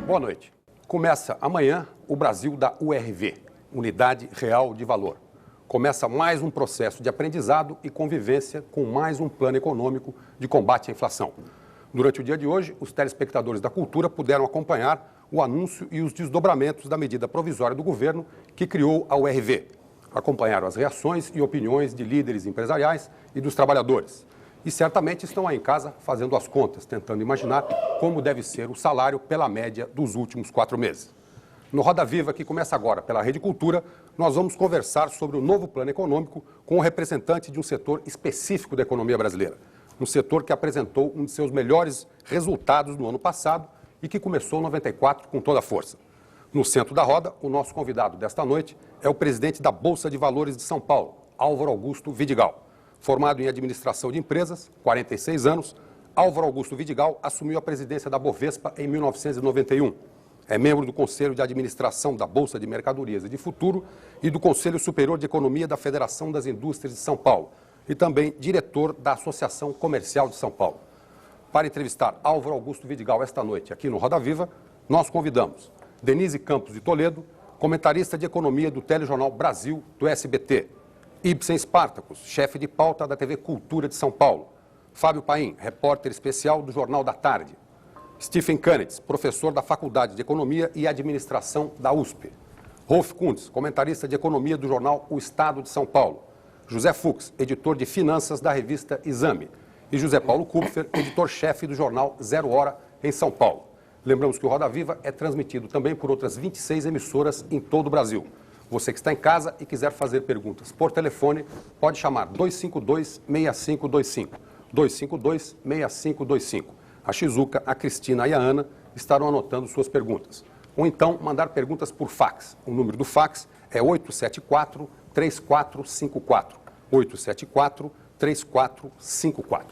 Boa noite. Começa amanhã o Brasil da URV, Unidade Real de Valor. Começa mais um processo de aprendizado e convivência com mais um plano econômico de combate à inflação. Durante o dia de hoje, os telespectadores da cultura puderam acompanhar o anúncio e os desdobramentos da medida provisória do governo que criou a URV. Acompanharam as reações e opiniões de líderes empresariais e dos trabalhadores. E certamente estão aí em casa fazendo as contas, tentando imaginar como deve ser o salário pela média dos últimos 4 meses. No Roda Viva, que começa agora pela Rede Cultura, nós vamos conversar sobre o novo plano econômico com um representante de um setor específico da economia brasileira. Um setor que apresentou um de seus melhores resultados no ano passado e que começou em 94 com toda a força. No centro da roda, o nosso convidado desta noite é o presidente da Bolsa de Valores de São Paulo, Álvaro Augusto Vidigal. Formado em administração de empresas, 46 anos, Álvaro Augusto Vidigal assumiu a presidência da Bovespa em 1991. É membro do Conselho de Administração da Bolsa de Mercadorias e de Futuro e do Conselho Superior de Economia da Federação das Indústrias de São Paulo e também diretor da Associação Comercial de São Paulo. Para entrevistar Álvaro Augusto Vidigal esta noite aqui no Roda Viva, nós convidamos Denise Campos de Toledo, comentarista de economia do Telejornal Brasil do SBT, Ibsen Spartacus, chefe de pauta da TV Cultura de São Paulo, Fábio Paim, repórter especial do Jornal da Tarde, Stephen Canitz, professor da Faculdade de Economia e Administração da USP, Rolf Kuntz, comentarista de economia do jornal O Estado de São Paulo, José Fux, editor de finanças da revista Exame, e José Paulo Kupfer, editor-chefe do jornal Zero Hora em São Paulo. Lembramos que o Roda Viva é transmitido também por outras 26 emissoras em todo o Brasil. Você que está em casa e quiser fazer perguntas por telefone, pode chamar 252-6525. 252-6525. A Shizuka, a Cristina e a Ana estarão anotando suas perguntas. Ou então mandar perguntas por fax. O número do fax é 874-3454. 874-3454.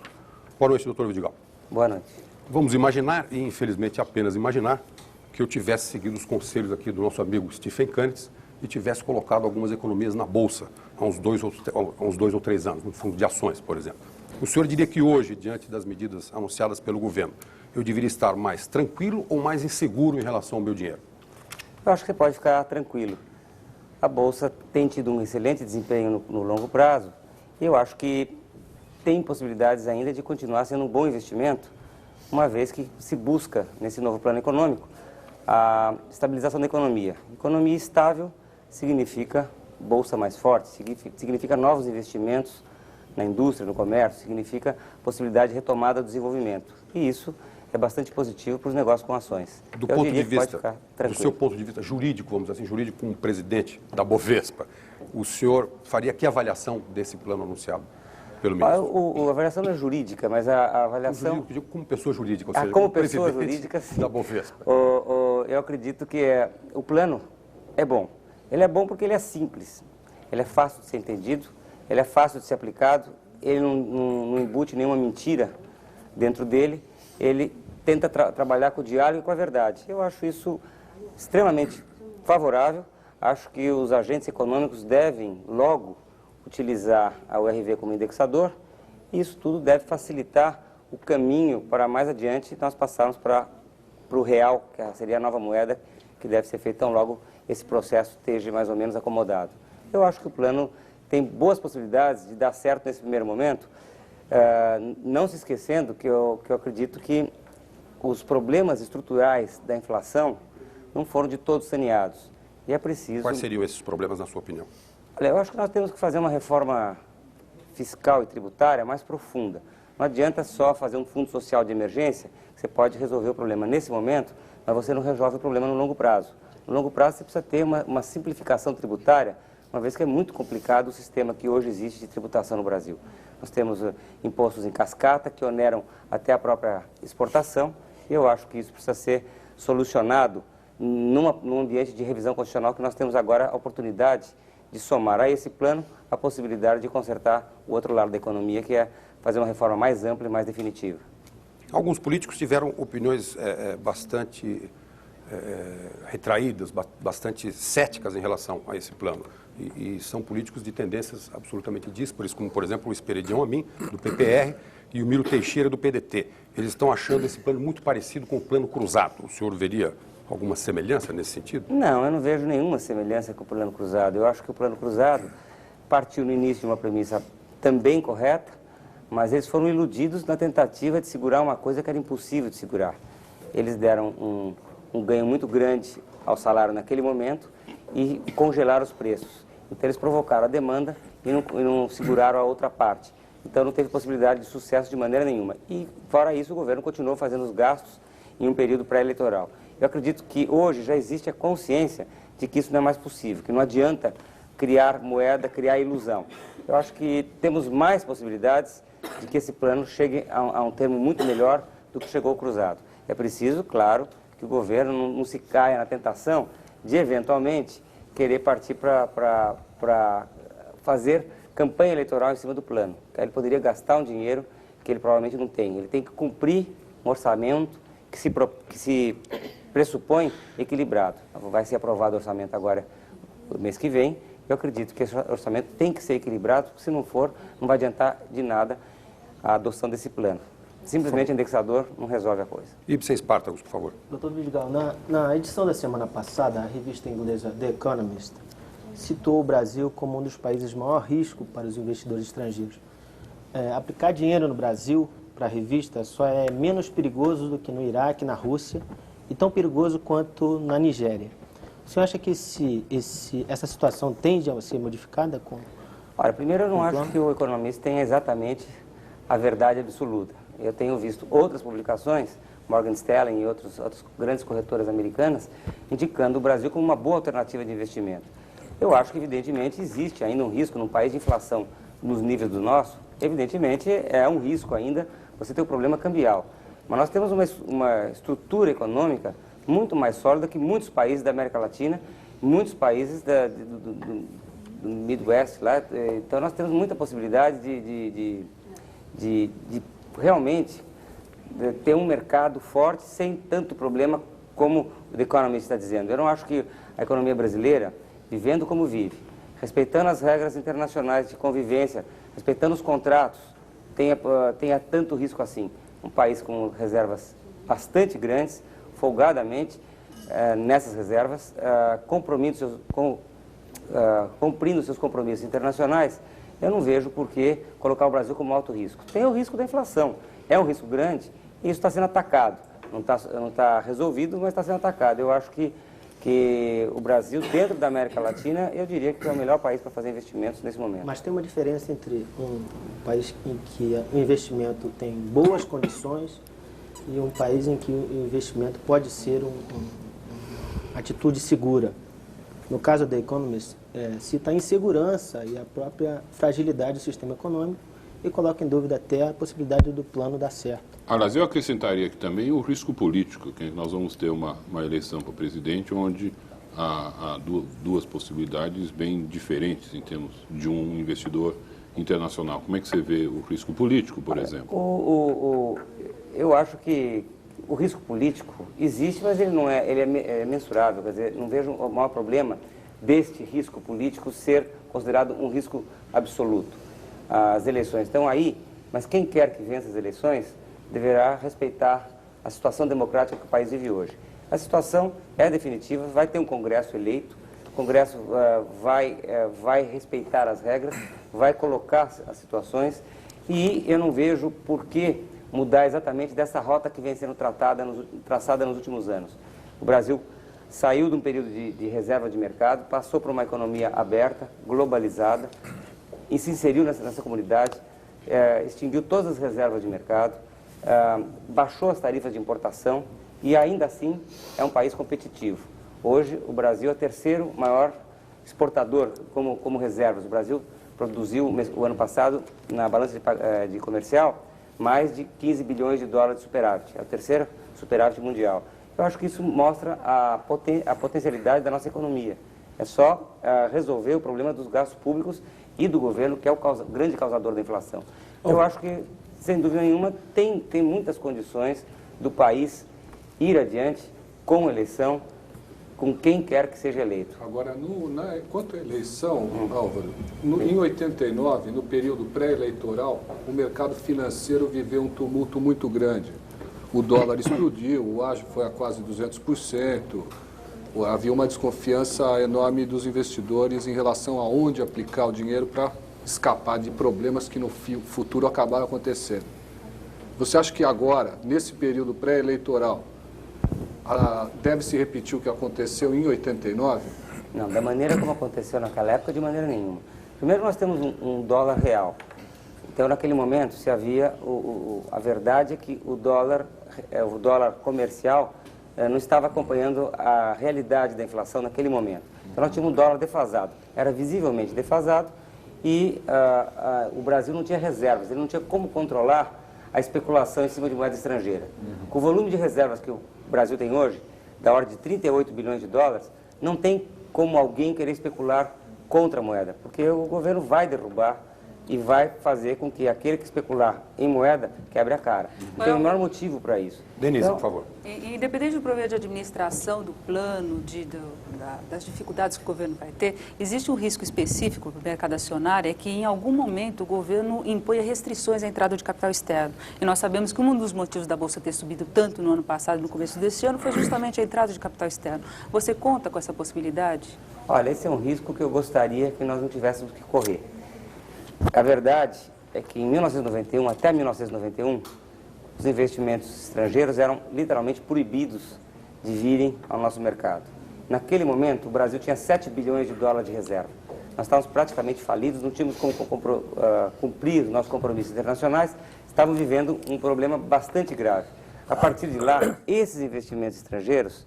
Boa noite, doutor Vidigal. Boa noite. Vamos imaginar, e infelizmente apenas imaginar, que eu tivesse seguido os conselhos aqui do nosso amigo Stephen Canitz e tivesse colocado algumas economias na Bolsa há uns 2 ou 3 anos, no fundo de ações, por exemplo. O senhor diria que hoje, diante das medidas anunciadas pelo governo, eu deveria estar mais tranquilo ou mais inseguro em relação ao meu dinheiro? Eu acho que você pode ficar tranquilo. A Bolsa tem tido um excelente desempenho no longo prazo e eu acho que tem possibilidades ainda de continuar sendo um bom investimento, uma vez que se busca, nesse novo plano econômico, a estabilização da economia. Economia estável significa bolsa mais forte, significa novos investimentos na indústria, no comércio, significa possibilidade de retomada do desenvolvimento. E isso é bastante positivo para os negócios com ações. Do seu ponto de vista jurídico, vamos dizer assim, jurídico como presidente da Bovespa, o senhor faria que avaliação desse plano anunciado pelo ministro? A avaliação não é jurídica, mas a avaliação... Eu digo como pessoa jurídica, ou seja, como pessoa jurídica, sim. Da Bovespa. Eu acredito que o plano é bom. Ele é bom porque ele é simples, ele é fácil de ser entendido, ele é fácil de ser aplicado, ele não embute nenhuma mentira dentro dele, ele tenta trabalhar com o diálogo e com a verdade. Eu acho isso extremamente favorável, acho que os agentes econômicos devem logo utilizar a URV como indexador, e isso tudo deve facilitar o caminho para mais adiante nós passarmos para o real, que seria a nova moeda, que deve ser feita tão logo esse processo esteja mais ou menos acomodado. Eu acho que o plano tem boas possibilidades de dar certo nesse primeiro momento, não se esquecendo que eu acredito que os problemas estruturais da inflação não foram de todos saneados. E é preciso... Quais seriam esses problemas, na sua opinião? Olha, eu acho que nós temos que fazer uma reforma fiscal e tributária mais profunda. Não adianta só fazer um fundo social de emergência, que você pode resolver o problema nesse momento, mas você não resolve o problema no longo prazo. No longo prazo você precisa ter uma simplificação tributária, uma vez que é muito complicado o sistema que hoje existe de tributação no Brasil. Nós temos impostos em cascata que oneram até a própria exportação, e eu acho que isso precisa ser solucionado num ambiente de revisão constitucional que nós temos agora a oportunidade de somar a esse plano a possibilidade de consertar o outro lado da economia, que é fazer uma reforma mais ampla e mais definitiva. Alguns políticos tiveram opiniões bastante retraídas, bastante céticas em relação a esse plano. E são políticos de tendências absolutamente díspares, como, por exemplo, o Esperidião Amin, do PPR, e o Miro Teixeira, do PDT. Eles estão achando esse plano muito parecido com o plano cruzado. O senhor veria alguma semelhança nesse sentido? Não, eu não vejo nenhuma semelhança com o plano cruzado. Eu acho que o plano cruzado partiu no início de uma premissa também correta, mas eles foram iludidos na tentativa de segurar uma coisa que era impossível de segurar. Eles deram um ganho muito grande ao salário naquele momento e congelaram os preços. Então eles provocaram a demanda e não seguraram a outra parte. Então não teve possibilidade de sucesso de maneira nenhuma. E fora isso o governo continuou fazendo os gastos em um período pré-eleitoral. Eu acredito que hoje já existe a consciência de que isso não é mais possível, que não adianta criar moeda, criar ilusão. Eu acho que temos mais possibilidades de que esse plano chegue a um termo muito melhor do que chegou o cruzado. É preciso, claro, que o governo não se caia na tentação de, eventualmente, querer partir para fazer campanha eleitoral em cima do plano. Ele poderia gastar um dinheiro que ele provavelmente não tem. Ele tem que cumprir um orçamento que se pressupõe equilibrado. Vai ser aprovado o orçamento agora, no mês que vem. Eu acredito que esse orçamento tem que ser equilibrado, porque se não for, não vai adiantar de nada a adoção desse plano. Simplesmente indexador não resolve a coisa. Ibsen Espartacus, por favor. Doutor Vidigal, na edição da semana passada, a revista inglesa The Economist citou o Brasil como um dos países de maior risco para os investidores estrangeiros. Aplicar dinheiro no Brasil, para a revista, só é menos perigoso do que no Iraque, na Rússia, e tão perigoso quanto na Nigéria. O senhor acha que essa situação tende a ser modificada? Olha, primeiro eu não acho que o economista tenha exatamente a verdade absoluta. Eu tenho visto outras publicações, Morgan Stanley e outras grandes corretoras americanas, indicando o Brasil como uma boa alternativa de investimento. Eu acho que, evidentemente, existe ainda um risco num país de inflação nos níveis do nosso. Evidentemente, é um risco ainda você ter um problema cambial. Mas nós temos uma estrutura econômica muito mais sólida que muitos países da América Latina, muitos países do Midwest lá. Então, nós temos muita possibilidade de realmente ter um mercado forte sem tanto problema como o The Economist está dizendo. Eu não acho que a economia brasileira, vivendo como vive, respeitando as regras internacionais de convivência, respeitando os contratos, tenha tanto risco assim. Um país com reservas bastante grandes, folgadamente nessas reservas, cumprindo seus compromissos internacionais, eu não vejo por que colocar o Brasil como alto risco. Tem o risco da inflação, é um risco grande e isso está sendo atacado. Não está resolvido, mas está sendo atacado. Eu acho que o Brasil, dentro da América Latina, eu diria que é o melhor país para fazer investimentos nesse momento. Mas tem uma diferença entre um país em que o investimento tem boas condições e um país em que o investimento pode ser uma atitude segura. No caso da Economist, cita a insegurança e a própria fragilidade do sistema econômico e coloca em dúvida até a possibilidade do plano dar certo. Aliás, eu acrescentaria aqui também o risco político, que nós vamos ter uma eleição para presidente onde há duas possibilidades bem diferentes em termos de um investidor internacional. Como é que você vê o risco político, por exemplo? Eu acho que o risco político existe, mas ele não é, ele é mensurável. Quer dizer, não vejo o maior problema deste risco político ser considerado um risco absoluto. As eleições estão aí, mas quem quer que vença as eleições deverá respeitar a situação democrática que o país vive hoje. A situação é definitiva, vai ter um Congresso eleito, o Congresso vai respeitar as regras, vai colocar as situações e eu não vejo por que mudar exatamente dessa rota que vem sendo traçada nos últimos anos. O Brasil saiu de um período de reserva de mercado, passou para uma economia aberta, globalizada, e se inseriu nessa comunidade, extinguiu todas as reservas de mercado, baixou as tarifas de importação e ainda assim é um país competitivo. Hoje o Brasil é o terceiro maior exportador como reservas. O Brasil produziu o ano passado, na balança de comercial, mais de 15 bilhões de dólares de superávit. É o terceiro superávit mundial. Eu acho que isso mostra a potencialidade da nossa economia. É só resolver o problema dos gastos públicos e do governo, que é o grande causador da inflação. Eu acho que, sem dúvida nenhuma, tem muitas condições do país ir adiante com eleição, com quem quer que seja eleito. Agora, quanto à eleição, Álvaro, em 89, no período pré-eleitoral, o mercado financeiro viveu um tumulto muito grande. o dólar explodiu, o ágio foi a quase 200%, havia uma desconfiança enorme dos investidores em relação a onde aplicar o dinheiro para escapar de problemas que no futuro acabaram acontecendo. Você acha que agora, nesse período pré-eleitoral, deve se repetir o que aconteceu em 89? Não, da maneira como aconteceu naquela época, de maneira nenhuma. Primeiro, nós temos um dólar real. Então, naquele momento, se havia a verdade é que o dólar comercial não estava acompanhando a realidade da inflação naquele momento. Então, nós tínhamos um dólar defasado. Era visivelmente defasado e o Brasil não tinha reservas. Ele não tinha como controlar a especulação em cima de moeda estrangeira. Com o volume de reservas que o Brasil tem hoje, da ordem de 38 bilhões de dólares, não tem como alguém querer especular contra a moeda, porque o governo vai derrubar e vai fazer com que aquele que especular em moeda quebre a cara. Não tem o menor motivo para isso. Denise, Então, por favor. Independente do problema de administração, do plano, das dificuldades que o governo vai ter, existe um risco específico para o mercado acionário, é que em algum momento o governo imponha restrições à entrada de capital externo. E nós sabemos que um dos motivos da Bolsa ter subido tanto no ano passado e no começo deste ano foi justamente a entrada de capital externo. Você conta com essa possibilidade? Olha, esse é um risco que eu gostaria que nós não tivéssemos que correr. A verdade é que em 1991, até 1991, os investimentos estrangeiros eram literalmente proibidos de virem ao nosso mercado. Naquele momento, o Brasil tinha 7 bilhões de dólares de reserva. Nós estávamos praticamente falidos, não tínhamos como cumprir os nossos compromissos internacionais, estávamos vivendo um problema bastante grave. A partir de lá, esses investimentos estrangeiros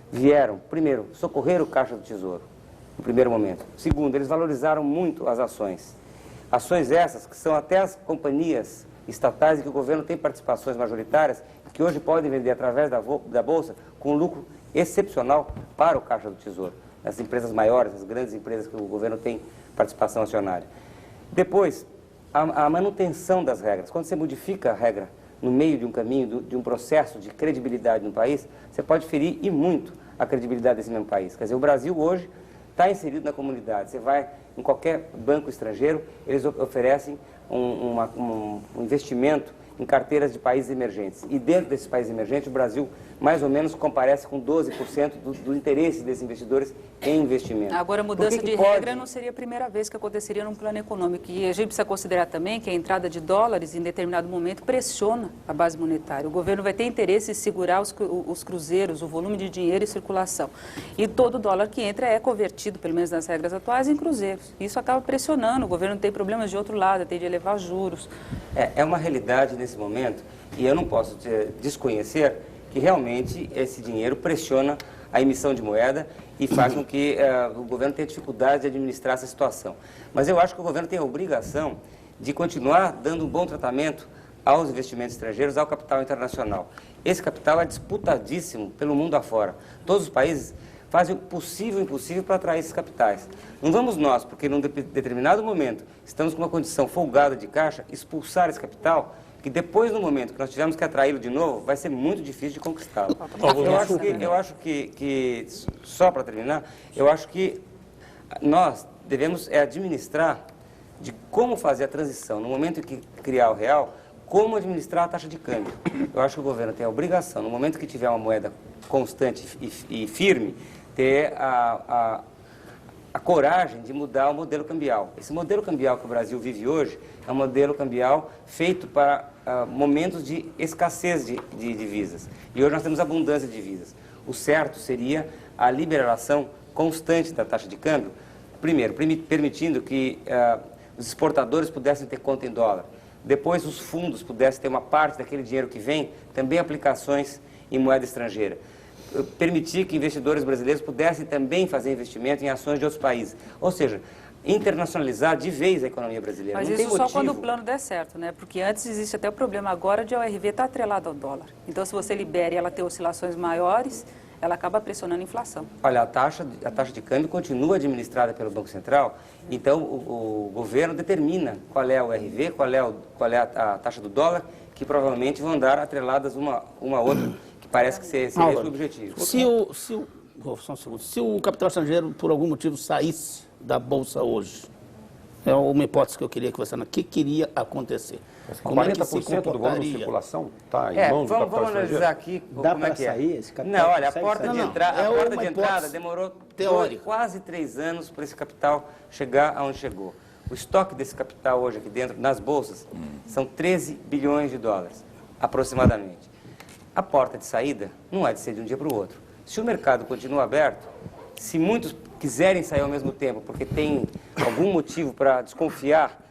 vieram, primeiro, socorrer o Caixa do Tesouro, no primeiro momento. Segundo, eles valorizaram muito as ações. Ações essas que são até as companhias estatais em que o governo tem participações majoritárias, que hoje podem vender através da Bolsa com lucro excepcional para o Caixa do Tesouro. As empresas maiores, as grandes empresas que o governo tem participação acionária. Depois, a manutenção das regras. Quando você modifica a regra no meio de um caminho, de um processo de credibilidade no país, você pode ferir e muito a credibilidade desse mesmo país. Quer dizer, o Brasil hoje está inserido na comunidade. Você vai em qualquer banco estrangeiro, eles oferecem um investimento em carteiras de países emergentes. E dentro desses países emergentes, o Brasil, mais ou menos, comparece com 12% do interesse desses investidores em investimento. Agora, a mudança de regra não seria a primeira vez que aconteceria num plano econômico. E a gente precisa considerar também que a entrada de dólares, em determinado momento, pressiona a base monetária. O governo vai ter interesse em segurar os cruzeiros, o volume de dinheiro em circulação. E todo dólar que entra é convertido, pelo menos nas regras atuais, em cruzeiros. Isso acaba pressionando. O governo tem problemas de outro lado, tem de elevar os juros. É uma realidade nesse momento, e eu não posso desconhecer que realmente esse dinheiro pressiona a emissão de moeda e faz com que o governo tenha dificuldade de administrar essa situação. Mas eu acho que o governo tem a obrigação de continuar dando um bom tratamento aos investimentos estrangeiros, ao capital internacional. Esse capital é disputadíssimo pelo mundo afora. Todos os países fazem o possível e o impossível para atrair esses capitais. Não vamos nós, porque num determinado momento estamos com uma condição folgada de caixa, expulsar esse capital, que depois, no momento que nós tivermos que atraí-lo de novo, vai ser muito difícil de conquistá-lo. Eu acho que, só para terminar, eu acho que nós devemos administrar de como fazer a transição, no momento em que criar o real, como administrar a taxa de câmbio. Eu acho que o governo tem a obrigação, no momento que tiver uma moeda constante e firme, ter a coragem de mudar o modelo cambial. Esse modelo cambial que o Brasil vive hoje é um modelo cambial feito para momentos de escassez de divisas. E hoje nós temos abundância de divisas. O certo seria a liberação constante da taxa de câmbio, primeiro, permitindo que os exportadores pudessem ter conta em dólar. Depois, os fundos pudessem ter uma parte daquele dinheiro que vem, também aplicações em moeda estrangeira. Permitir que investidores brasileiros pudessem também fazer investimento em ações de outros países. Ou seja, internacionalizar de vez a economia brasileira. Mas não isso tem só motivo. quando o plano der certo, né? Porque antes existe até o problema agora de a ORV estar atrelada ao dólar. Então, se você libera e ela tem oscilações maiores, ela acaba pressionando a inflação. Olha, a taxa de câmbio continua administrada pelo Banco Central, então o governo determina qual é a ORV, qual é a taxa do dólar, que provavelmente vão andar atreladas uma à outra, que parece que seria esse o objetivo. Se o capital estrangeiro, por algum motivo, saísse da Bolsa hoje, É uma hipótese que eu queria que você... O que queria acontecer? Como é que se 40% do volume de circulação está em mãos do capital vamos estrangeiro? analisar aqui Dá como é para que é. sair esse capital? Não, olha, a Consegue porta sair? de Não, entrada, é a porta uma de entrada hipótese demorou teórica. quase 3 anos para esse capital chegar aonde chegou. O estoque desse capital hoje aqui dentro, nas bolsas, são 13 bilhões de dólares, aproximadamente. A porta de saída não é de ser de um dia para o outro. Se o mercado continua aberto, se muitos quiserem sair ao mesmo tempo, porque tem algum motivo para desconfiar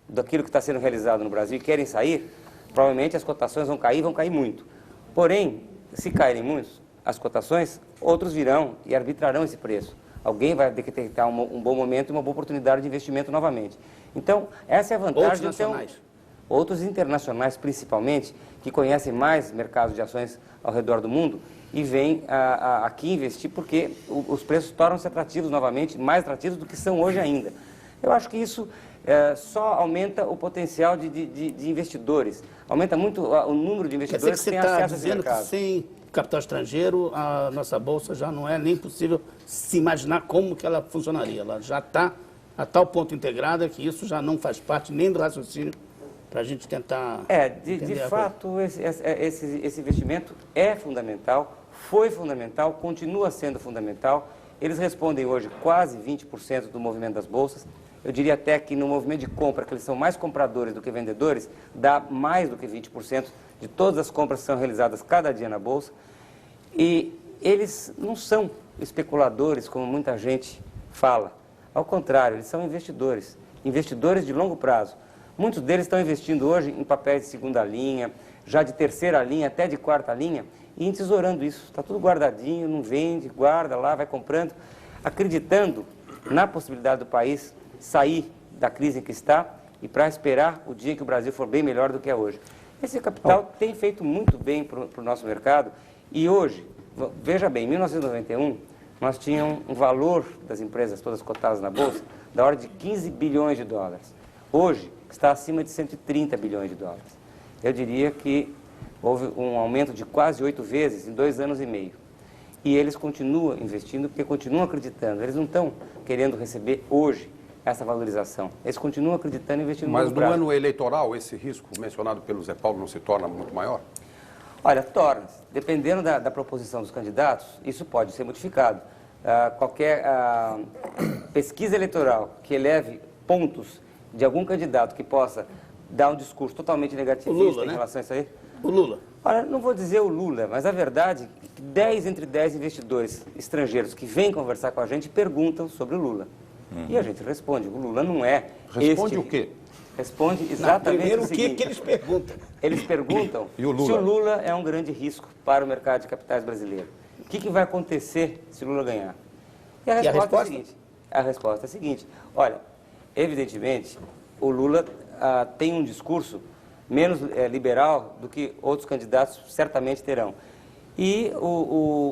daquilo que está sendo realizado no Brasil e querem sair, provavelmente as cotações vão cair muito. Porém, se caírem muitos, as cotações, outros virão e arbitrarão esse preço. Alguém vai detectar um bom momento e uma boa oportunidade de investimento novamente. Então, essa é a vantagem. Outros nacionais. Outros internacionais, principalmente, que conhecem mais mercados de ações ao redor do mundo e vêm aqui investir porque os preços tornam-se atrativos novamente, mais atrativos do que são hoje ainda. Eu acho que isso só aumenta o potencial de investidores, aumenta muito o número de Quer dizer que investidores você têm está acesso a esse dizendo que mercado. sem capital estrangeiro, a nossa bolsa já não é nem possível se imaginar como que ela funcionaria. Ela já está a tal ponto integrada que isso já não faz parte nem do raciocínio para a gente tentar De entender a fato, esse investimento é fundamental, foi fundamental, continua sendo fundamental. Eles respondem hoje quase 20% do movimento das bolsas. Eu diria até que no movimento de compra, que eles são mais compradores do que vendedores, dá mais do que 20% de todas as compras que são realizadas cada dia na bolsa. E eles não são especuladores, como muita gente fala. Ao contrário, eles são investidores, investidores de longo prazo. Muitos deles estão investindo hoje em papéis de segunda linha, já de terceira linha, até de quarta linha, e entesourando isso. Está tudo guardadinho, não vende, guarda lá, vai comprando, acreditando na possibilidade do país sair da crise em que está e para esperar o dia que o Brasil for bem melhor do que é hoje. Esse capital tem feito muito bem para o nosso mercado e hoje, veja bem, em 1991, nós tínhamos um valor das empresas todas cotadas na Bolsa da ordem de 15 bilhões de dólares. Hoje, está acima de 130 bilhões de dólares. Eu diria que houve um aumento de quase 8 vezes em 2 anos e meio. E eles continuam investindo porque continuam acreditando. Eles não estão querendo receber hoje essa valorização. Eles continuam acreditando e investindo no Mas longo no prazo. ano eleitoral, esse risco mencionado pelo Zé Paulo não se torna muito maior? Olha, torna-se. Dependendo da proposição dos candidatos, isso pode ser modificado. Qualquer pesquisa eleitoral que eleve pontos de algum candidato que possa dar um discurso totalmente negativista Lula, em né? relação a isso aí. O Lula. Olha, não vou dizer o Lula, mas a verdade é que 10 entre 10 investidores estrangeiros que vêm conversar com a gente perguntam sobre o Lula. E a gente responde, o Lula não é Responde o quê? Responde exatamente Primeiro, o o seguinte. que eles perguntam? Eles perguntam E o Lula? se o Lula é um grande risco para o mercado de capitais brasileiro. O que vai acontecer se o Lula ganhar? E a resposta é a seguinte. A resposta é a seguinte. Olha, evidentemente, o Lula tem um discurso menos liberal do que outros candidatos certamente terão.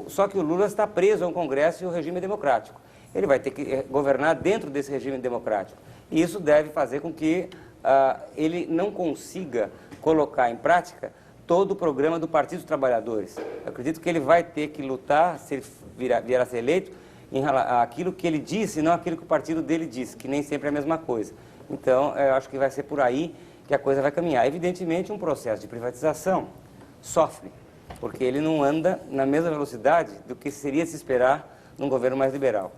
Só que o Lula está preso a um Congresso e ao regime democrático. Ele vai ter que governar dentro desse regime democrático. E isso deve fazer com que ele não consiga colocar em prática todo o programa do Partido dos Trabalhadores. Eu acredito que ele vai ter que lutar, se ele vier a ser eleito, em aquilo que ele disse e não aquilo que o partido dele disse, que nem sempre é a mesma coisa. Então, eu acho que vai ser por aí que a coisa vai caminhar. Evidentemente, um processo de privatização sofre, porque ele não anda na mesma velocidade do que seria se esperar num governo mais liberal.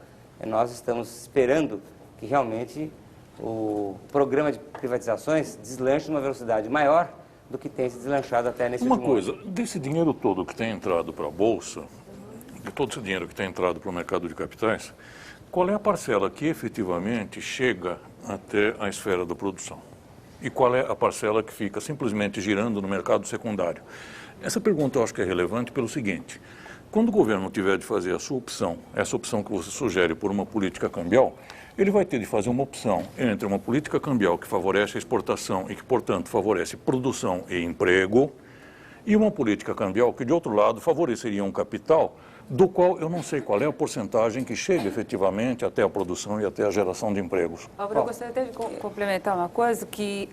Nós estamos esperando que realmente o programa de privatizações deslanche numa velocidade maior do que tem se deslanchado até nesse Uma último coisa, ano. desse dinheiro todo que tem entrado para a Bolsa, de todo esse dinheiro que tem entrado para o mercado de capitais, qual é a parcela que efetivamente chega até a esfera da produção? E qual é a parcela que fica simplesmente girando no mercado secundário? Essa pergunta eu acho que é relevante pelo seguinte: quando o governo tiver de fazer a sua opção, essa opção que você sugere por uma política cambial, ele vai ter de fazer uma opção entre uma política cambial que favorece a exportação e que, portanto, favorece produção e emprego, e uma política cambial que, de outro lado, favoreceria um capital do qual eu não sei qual é a porcentagem que chega efetivamente até a produção e até a geração de empregos. Álvaro, eu gostaria até de complementar uma coisa, que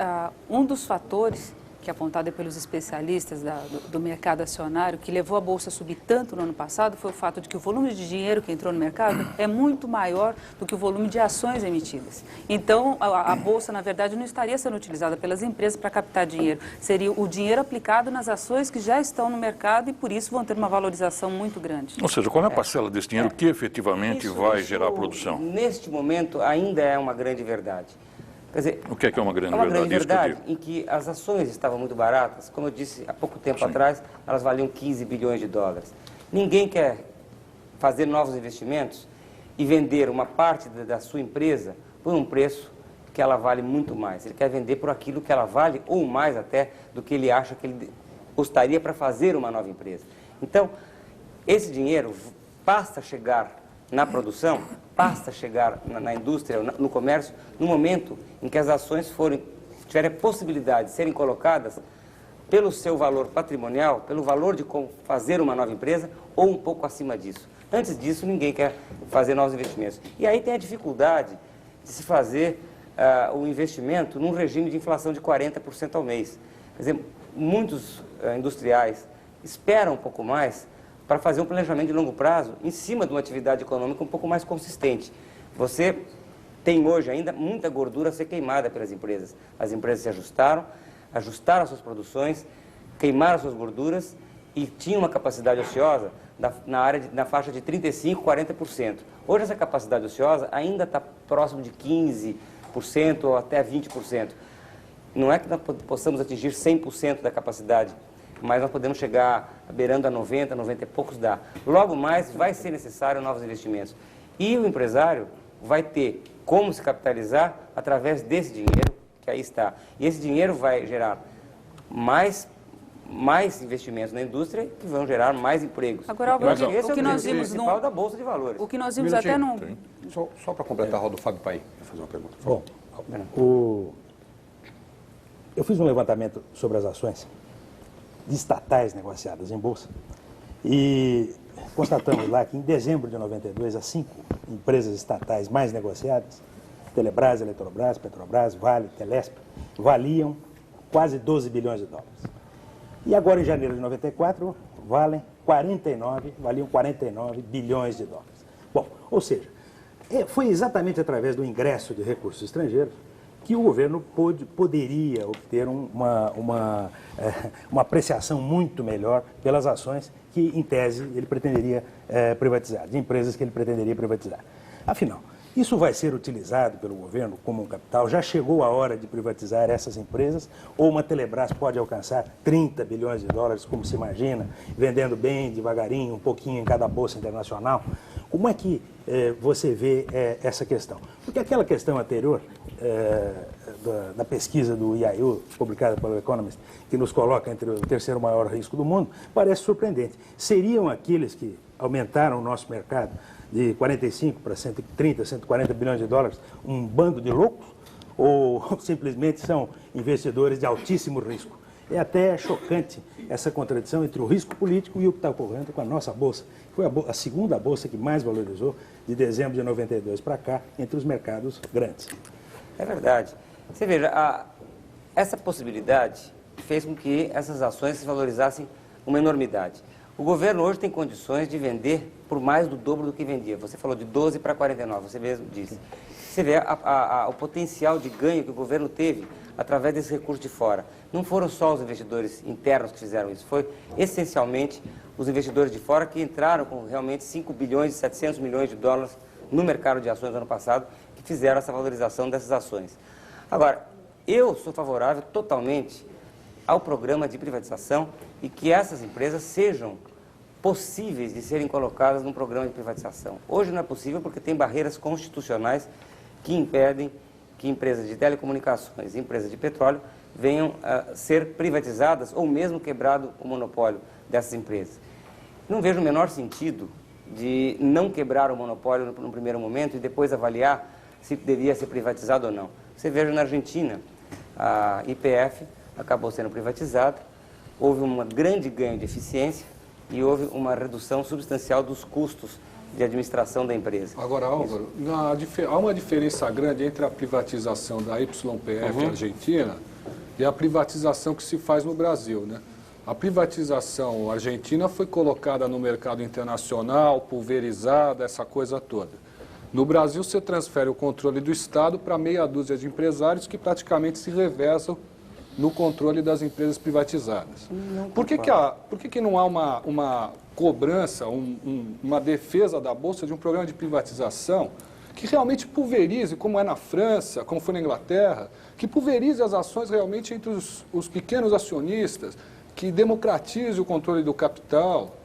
um dos fatores que é apontada pelos especialistas do mercado acionário, que levou a Bolsa a subir tanto no ano passado, foi o fato de que o volume de dinheiro que entrou no mercado é muito maior do que o volume de ações emitidas. Então, a Bolsa, na verdade, não estaria sendo utilizada pelas empresas para captar dinheiro. Seria o dinheiro aplicado nas ações que já estão no mercado e, por isso, vão ter uma valorização muito grande. Ou seja, qual é a parcela desse dinheiro que efetivamente vai gerar produção? Neste momento, ainda é uma grande verdade. Quer dizer, O que é uma grande é uma verdade? grande verdade Isso que eu em que as ações estavam muito baratas. Como eu disse há pouco tempo atrás, elas valiam 15 bilhões de dólares. Ninguém quer fazer novos investimentos e vender uma parte da sua empresa por um preço que ela vale muito mais. Ele quer vender por aquilo que ela vale ou mais até do que ele acha que ele gostaria para fazer uma nova empresa. Então, esse dinheiro basta chegar na produção, basta chegar na indústria, no comércio, no momento em que as ações tiverem a possibilidade de serem colocadas pelo seu valor patrimonial, pelo valor de fazer uma nova empresa ou um pouco acima disso. Antes disso, ninguém quer fazer novos investimentos. E aí tem a dificuldade de se fazer o investimento num regime de inflação de 40% ao mês. Quer dizer, muitos industriais esperam um pouco mais para fazer um planejamento de longo prazo em cima de uma atividade econômica um pouco mais consistente. Você tem hoje ainda muita gordura a ser queimada pelas empresas. As empresas se ajustaram as suas produções, queimaram suas gorduras e tinham uma capacidade ociosa na faixa de 35%, 40%. Hoje essa capacidade ociosa ainda está próximo de 15% ou até 20%. Não é que nós possamos atingir 100% da capacidade, mas nós podemos chegar beirando a 90, 90 e poucos dá. Logo mais vai ser necessário novos investimentos. E o empresário vai ter como se capitalizar através desse dinheiro que aí está. E esse dinheiro vai gerar mais investimentos na indústria que vão gerar mais empregos. Agora, Álvaro, esse o que é nós o vimos principal da Bolsa de Valores. O que nós vimos até no... Só para completar a roda do Fábio Paim, vou fazer uma pergunta. Bom, eu fiz um levantamento sobre as ações de estatais negociadas em bolsa e constatamos lá que em dezembro de 92 as 5 empresas estatais mais negociadas, Telebrás, Eletrobras, Petrobras, Vale, Telesp, valiam quase 12 bilhões de dólares. E agora em janeiro de 94 valiam 49 bilhões de dólares. Bom, ou seja, foi exatamente através do ingresso de recursos estrangeiros que o governo poderia obter uma apreciação muito melhor pelas ações que, em tese, ele pretenderia privatizar, de empresas que ele pretenderia privatizar. Afinal, isso vai ser utilizado pelo governo como um capital? Já chegou a hora de privatizar essas empresas? Ou uma Telebrás pode alcançar 30 bilhões de dólares, como se imagina, vendendo bem, devagarinho, um pouquinho em cada bolsa internacional? Como é que você vê essa questão? Porque aquela questão anterior, da pesquisa do IAU, publicada pelo Economist, que nos coloca entre o terceiro maior risco do mundo, parece surpreendente. Seriam aqueles que aumentaram o nosso mercado de 45 para 130, 140 bilhões de dólares um bando de loucos? Ou simplesmente são investidores de altíssimo risco? É até chocante essa contradição entre o risco político e o que está ocorrendo com a nossa Bolsa. Foi a segunda Bolsa que mais valorizou de dezembro de 92 para cá, entre os mercados grandes. É verdade. Você veja, essa possibilidade fez com que essas ações se valorizassem uma enormidade. O governo hoje tem condições de vender por mais do dobro do que vendia. Você falou de 12 para 49, você mesmo disse. Você vê o potencial de ganho que o governo teve através desse recurso de fora. Não foram só os investidores internos que fizeram isso, foi essencialmente os investidores de fora que entraram com realmente 5 bilhões e 700 milhões de dólares no mercado de ações no ano passado, que fizeram essa valorização dessas ações. Agora, eu sou favorável totalmente ao programa de privatização e que essas empresas sejam possíveis de serem colocadas num programa de privatização. Hoje não é possível porque tem barreiras constitucionais que impedem que empresas de telecomunicações e empresas de petróleo venham a ser privatizadas ou mesmo quebrado o monopólio dessas empresas. Não vejo o menor sentido de não quebrar o monopólio no primeiro momento e depois avaliar se devia ser privatizado ou não. Você veja na Argentina, a YPF acabou sendo privatizada, houve um grande ganho de eficiência e houve uma redução substancial dos custos de administração da empresa. Agora, Álvaro, há uma diferença grande entre a privatização da YPF Argentina e a privatização que se faz no Brasil, né? A privatização argentina foi colocada no mercado internacional, pulverizada, essa coisa toda. No Brasil, você transfere o controle do Estado para meia dúzia de empresários que praticamente se revezam no controle das empresas privatizadas. Por que não há uma cobrança, uma defesa da Bolsa de um programa de privatização que realmente pulverize, como é na França, como foi na Inglaterra, que pulverize as ações realmente entre os pequenos acionistas, que democratize o controle do capital?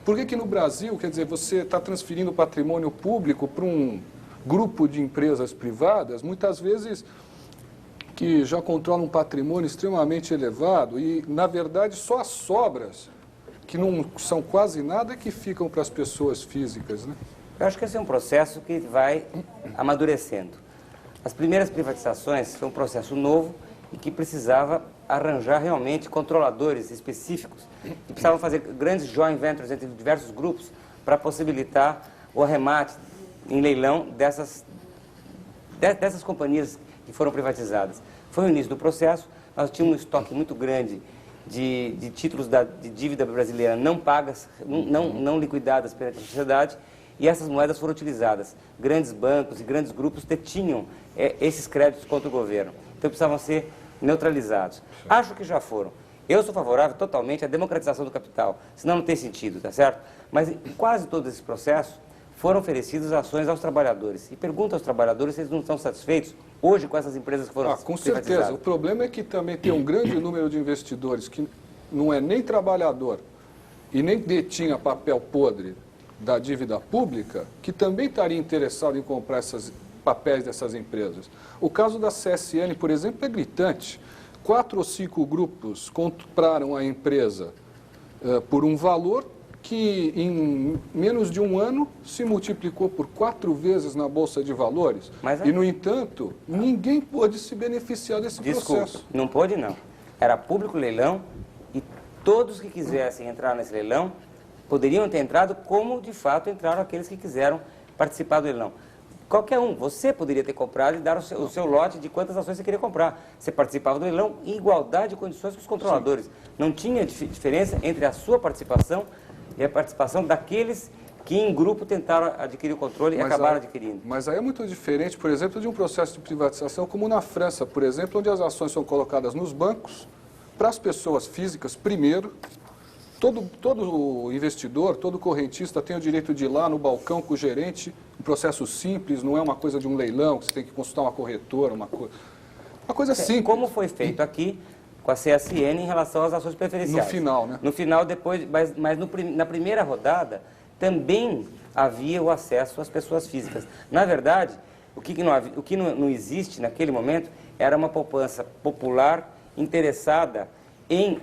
Por que no Brasil, quer dizer, você está transferindo patrimônio público para um grupo de empresas privadas, muitas vezes que já controlam um patrimônio extremamente elevado e, na verdade, só as sobras, que não são quase nada, que ficam para as pessoas físicas, né? Eu acho que esse é um processo que vai amadurecendo. As primeiras privatizações foi um processo novo e que precisava arranjar realmente controladores específicos e precisavam fazer grandes joint ventures entre diversos grupos para possibilitar o arremate em leilão dessas companhias que foram privatizadas. Foi o início do processo, nós tínhamos um estoque muito grande de títulos de dívida brasileira não pagas, não liquidadas perante a sociedade, e essas moedas foram utilizadas. Grandes bancos e grandes grupos detinham esses créditos contra o governo. Então precisavam ser neutralizados. Acho que já foram. Eu sou favorável totalmente à democratização do capital, senão não tem sentido, tá certo? Mas em quase todo esse processo foram oferecidas ações aos trabalhadores. E pergunto aos trabalhadores se eles não estão satisfeitos hoje com essas empresas que foram com privatizadas. certeza. O problema é que também tem um grande número de investidores que não é nem trabalhador e nem detinha papel podre da dívida pública, que também estaria interessado em comprar esses papéis dessas empresas. O caso da CSN, por exemplo, é gritante. 4 ou 5 grupos compraram a empresa por um valor que em menos de um ano se multiplicou por 4 vezes na Bolsa de Valores. E, no entanto, ninguém pôde se beneficiar desse processo. Não pôde, não. Era público leilão e todos que quisessem entrar nesse leilão poderiam ter entrado como, de fato, entraram aqueles que quiseram participar do leilão. Qualquer um, você poderia ter comprado e dar o seu lote de quantas ações você queria comprar. Você participava do leilão em igualdade de condições com os controladores. Sim. Não tinha diferença entre a sua participação e a participação daqueles que em grupo tentaram adquirir o controle e acabaram adquirindo. Mas aí é muito diferente, por exemplo, de um processo de privatização como na França, por exemplo, onde as ações são colocadas nos bancos, para as pessoas físicas primeiro. Todo investidor, todo correntista tem o direito de ir lá no balcão com o gerente, um processo simples, não é uma coisa de um leilão, que você tem que consultar uma corretora, uma coisa simples. Como foi feito aqui com a CSN em relação às ações preferenciais. No final, né? No final, depois, mas na primeira rodada, também havia o acesso às pessoas físicas. Na verdade, o que não existe naquele momento era uma poupança popular interessada em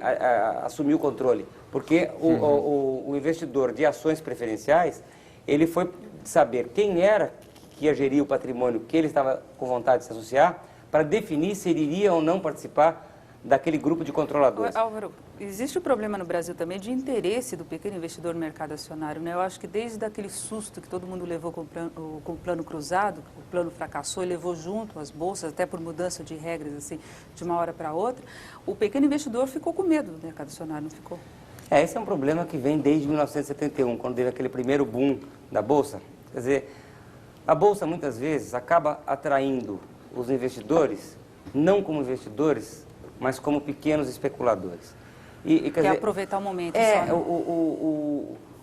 assumir o controle. Porque o investidor de ações preferenciais, ele foi saber quem era que ia gerir o patrimônio que ele estava com vontade de se associar, para definir se ele iria ou não participar daquele grupo de controladores. Álvaro, existe um problema no Brasil também de interesse do pequeno investidor no mercado acionário, né? Eu acho que desde aquele susto que todo mundo levou com o plano cruzado, o plano fracassou e levou junto as bolsas, até por mudança de regras, assim, de uma hora para outra, o pequeno investidor ficou com medo do mercado acionário, não ficou? Esse é um problema que vem desde 1971, quando teve aquele primeiro boom da Bolsa. Quer dizer, a Bolsa muitas vezes acaba atraindo os investidores, não como investidores, mas como pequenos especuladores. Quer aproveitar o momento.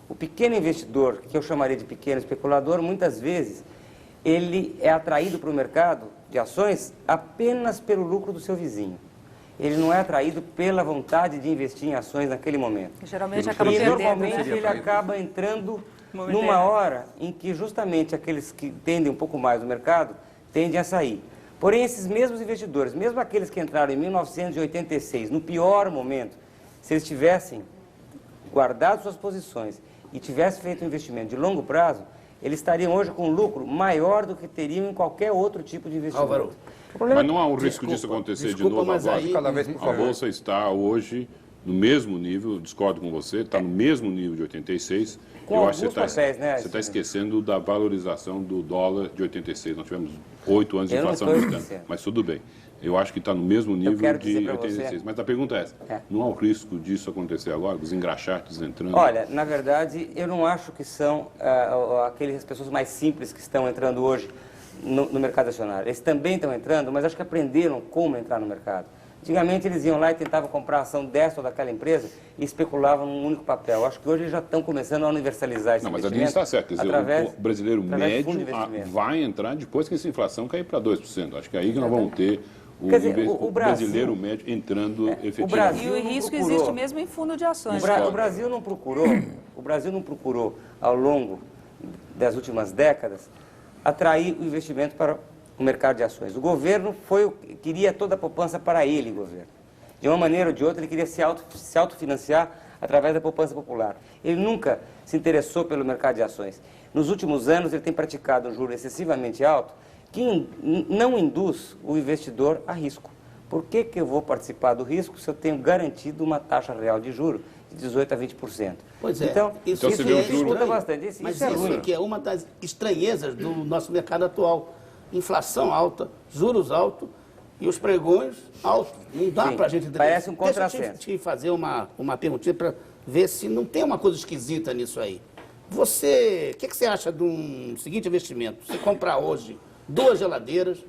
O pequeno investidor, que eu chamaria de pequeno especulador, muitas vezes, ele é atraído para o mercado de ações apenas pelo lucro do seu vizinho. Ele não é atraído pela vontade de investir em ações naquele momento. Geralmente acaba perdendo. E normalmente ele acaba entrando numa hora em que justamente aqueles que entendem um pouco mais do mercado tendem a sair. Porém, esses mesmos investidores, mesmo aqueles que entraram em 1986, no pior momento, se eles tivessem guardado suas posições e tivessem feito um investimento de longo prazo, eles estariam hoje com um lucro maior do que teriam em qualquer outro tipo de investimento. Álvaro, mas não há um risco disso acontecer de novo agora? Cada vez, por a Bolsa está hoje no mesmo nível, discordo com você, está no mesmo nível de 86. Com Eu acho que alguns papéis, né, você está esquecendo da valorização do dólar de 86. Nós tivemos 8 anos de Eu não inflação estou americana, esquecendo. mas tudo bem. Eu acho que está no mesmo nível quero de dizer pra 86. você- Mas a pergunta é essa, É. não há o risco disso acontecer agora, os engraxates entrando? Olha, na verdade, eu não acho que são aquelas pessoas mais simples que estão entrando hoje no mercado acionário. Eles também estão entrando, mas acho que aprenderam como entrar no mercado. Antigamente eles iam lá e tentavam comprar a ação dessa ou daquela empresa e especulavam num único papel. Acho que hoje eles já estão começando a universalizar esse Não, mas a investimento. Denise está certa. Quer dizer, através- o brasileiro através do fundo de médio investimento. vai entrar depois que essa inflação cair para 2%. Acho que é aí que nós vamos ter o, Quer dizer, o Brasil- brasileiro médio entrando efetivamente. Brasil- E o risco procurou. existe mesmo em fundo de ações. O Brasil não procurou, ao longo das últimas décadas, atrair o investimento para o mercado de ações. O governo queria toda a poupança para ele, governo. De uma maneira ou de outra, ele queria se autofinanciar através da poupança popular. Ele nunca se interessou pelo mercado de ações. Nos últimos anos, ele tem praticado um juro excessivamente alto que não induz o investidor a risco. Por que eu vou participar do risco se eu tenho garantido uma taxa real de juros de 18% a 20%? Pois é. Então, Então você isso vê o dificulta juro- bastante. Mas Isso é isso ruim. que é uma das estranhezas do nosso mercado atual. Inflação alta, juros altos e os pregões altos. Não dá Sim, para a gente... parece um Deixa contrassenso. eu te fazer uma perguntinha para ver se não tem uma coisa esquisita nisso aí. Você, o que você acha de um seguinte investimento? Você comprar hoje 2 geladeiras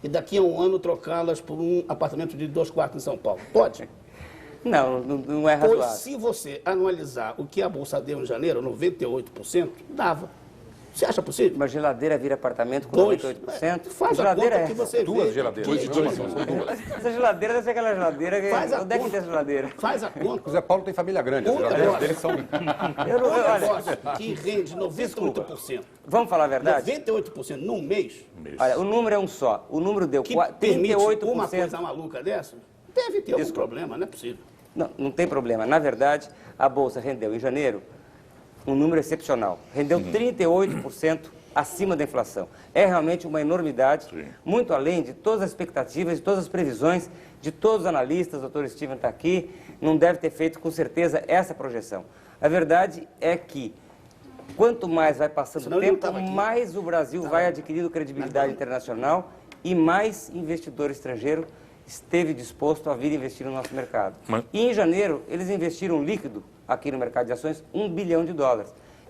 e daqui a um ano trocá-las por um apartamento de 2 quartos em São Paulo. Pode? Não é Pois razoável. se você analisar o que a Bolsa deu em janeiro, 98%, dava. Você acha possível? Uma geladeira vira apartamento com 2. 98%? Faz a geladeira conta é que essa? você Duas vê. geladeiras. Essa geladeira deve ser aquela geladeira que... Faz a Onde é que conta. tem essa geladeira? Faz a O conta. Zé Paulo tem família grande, as Um geladeiras negócio. dele são... Eu não, Um olha, negócio que rende 98%. vamos falar a verdade? 98% num mês, Olha, o número é um só. O número deu que permite uma 38%. coisa maluca dessa, deve ter algum problema, não é possível. Não tem problema. Na verdade, a Bolsa rendeu em janeiro um número excepcional. Rendeu 38% acima da inflação. É realmente uma enormidade, muito além de todas as expectativas, de todas as previsões, de todos os analistas. O Dr. Steven está aqui, não deve ter feito com certeza essa projeção. A verdade é que quanto mais vai passando Senão o ele não tempo, estava aqui. mais o Brasil vai adquirindo credibilidade internacional e mais investidor estrangeiro esteve disposto a vir investir no nosso mercado. Mas- E em janeiro, eles investiram líquido aqui no mercado de ações $1 bilhão.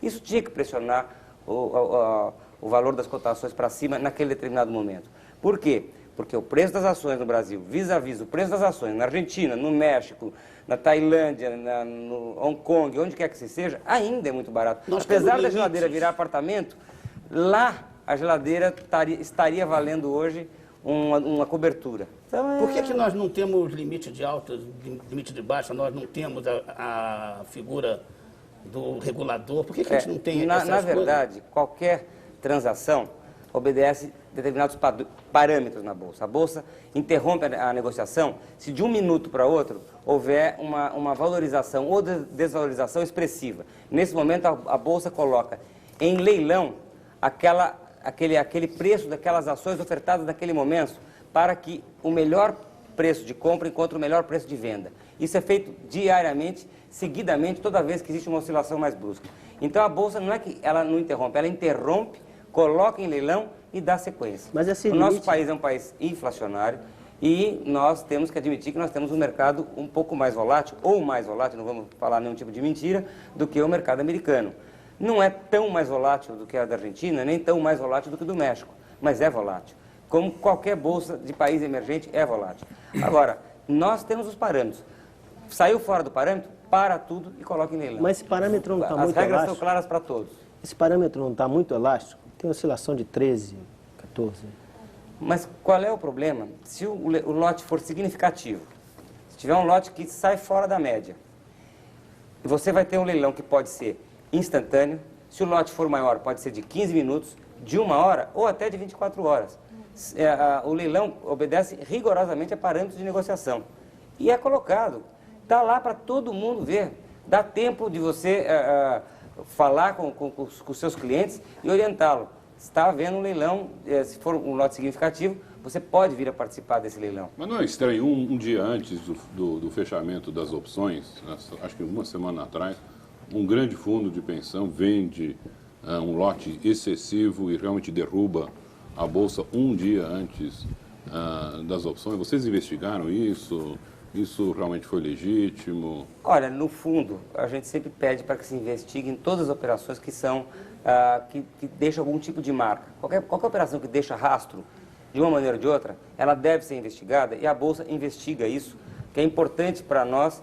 Isso tinha que pressionar o valor das cotações para cima naquele determinado momento. Por quê? Porque o preço das ações no Brasil, vis-à-vis o preço das ações na Argentina, no México, na Tailândia, no Hong Kong, onde quer que seja, ainda é muito barato. Nós Apesar temos da geladeira limites. virar apartamento, lá a geladeira estaria valendo hoje uma cobertura. Então, Por que nós não temos limite de alta, limite de baixa, nós não temos a figura do regulador? Por que a gente não tem essas na coisas? verdade, qualquer transação obedece determinados parâmetros na Bolsa. A Bolsa interrompe a negociação se de um minuto para outro houver uma valorização ou desvalorização expressiva. Nesse momento, a Bolsa coloca em leilão aquele preço daquelas ações ofertadas naquele momento para que o melhor preço de compra encontre o melhor preço de venda. Isso é feito diariamente, seguidamente, toda vez que existe uma oscilação mais brusca. Então a Bolsa não é que ela não interrompe, ela interrompe, coloca em leilão e dá sequência. Mas esse o nosso limite- país é um país inflacionário e nós temos que admitir que nós temos um mercado um pouco mais volátil, ou mais volátil, não vamos falar nenhum tipo de mentira, do que o mercado americano. Não é tão mais volátil do que a da Argentina, nem tão mais volátil do que o do México, mas é volátil. Como qualquer bolsa de país emergente é volátil. Agora, nós temos os parâmetros. Saiu fora do parâmetro, para tudo e coloca em leilão. Mas esse parâmetro não está As muito regras são elástico? claras para todos. Esse parâmetro não está muito elástico? Tem oscilação de 13, 14. Mas qual é o problema? Se o lote for significativo, se tiver um lote que sai fora da média, você vai ter um leilão que pode ser instantâneo. Se o lote for maior, pode ser de 15 minutos, de 1 hora ou até de 24 horas. O leilão obedece rigorosamente a parâmetros de negociação. E é colocado. Está lá para todo mundo ver. Dá tempo de você falar com os seus clientes e orientá-lo. Está havendo um leilão, se for um lote significativo, você pode vir a participar desse leilão. Mas não é estranho, um dia antes do fechamento das opções, acho que uma semana atrás, um grande fundo de pensão vende um lote excessivo e realmente derruba a Bolsa um dia antes das opções. Vocês investigaram isso? Isso realmente foi legítimo? Olha, no fundo, a gente sempre pede para que se investigue em todas as operações que são que deixam algum tipo de marca. Qualquer operação que deixa rastro, de uma maneira ou de outra, ela deve ser investigada e a Bolsa investiga isso, que é importante para nós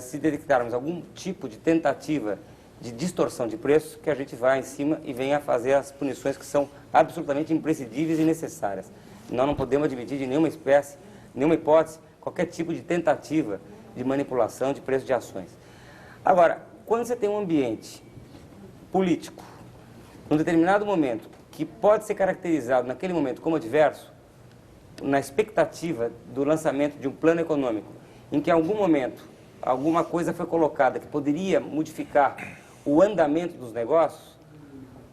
se detectarmos algum tipo de tentativa de distorção de preço, que a gente vai em cima e venha fazer as punições que são absolutamente imprescindíveis e necessárias. Nós não podemos admitir de nenhuma espécie, nenhuma hipótese, qualquer tipo de tentativa de manipulação de preço de ações. Agora, quando você tem um ambiente político, num determinado momento, que pode ser caracterizado naquele momento como adverso, na expectativa do lançamento de um plano econômico, em que em algum momento alguma coisa foi colocada que poderia modificar o andamento dos negócios,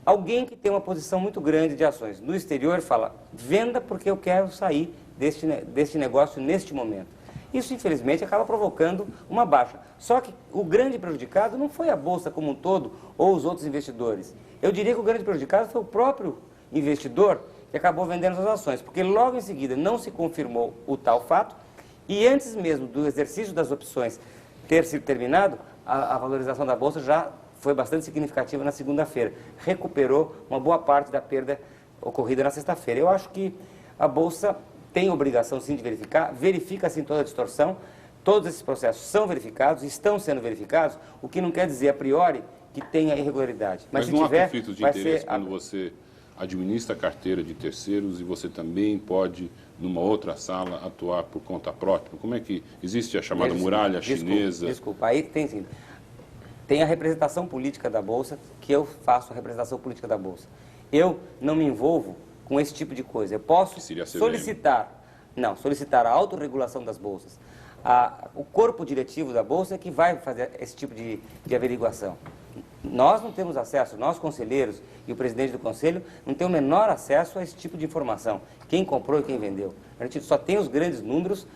alguém que tem uma posição muito grande de ações no exterior fala, venda porque eu quero sair deste negócio neste momento. Isso, infelizmente, acaba provocando uma baixa. Só que o grande prejudicado não foi a Bolsa como um todo ou os outros investidores. Eu diria que o grande prejudicado foi o próprio investidor que acabou vendendo suas ações, porque logo em seguida não se confirmou o tal fato e antes mesmo do exercício das opções ter sido terminado, a valorização da Bolsa já foi bastante significativa na segunda-feira. Recuperou uma boa parte da perda ocorrida na sexta-feira. Eu acho que a Bolsa tem obrigação sim de verificar, verifica sim toda a distorção, todos esses processos são verificados, estão sendo verificados, o que não quer dizer a priori que tenha irregularidade. Mas se não tiver, há conflitos de interesse quando você administra a carteira de terceiros e você também pode, numa outra sala, atuar por conta própria? Como é que existe a chamada muralha chinesa? Desculpa, aí tem sim. Tem a representação política da Bolsa, que eu faço a representação política da Bolsa. Eu não me envolvo com esse tipo de coisa. Eu posso solicitar a autorregulação das bolsas. O corpo diretivo da Bolsa é que vai fazer esse tipo de averiguação. Nós não temos acesso, nós conselheiros e o presidente do conselho não tem o menor acesso a esse tipo de informação. Quem comprou e quem vendeu. A gente só tem os grandes números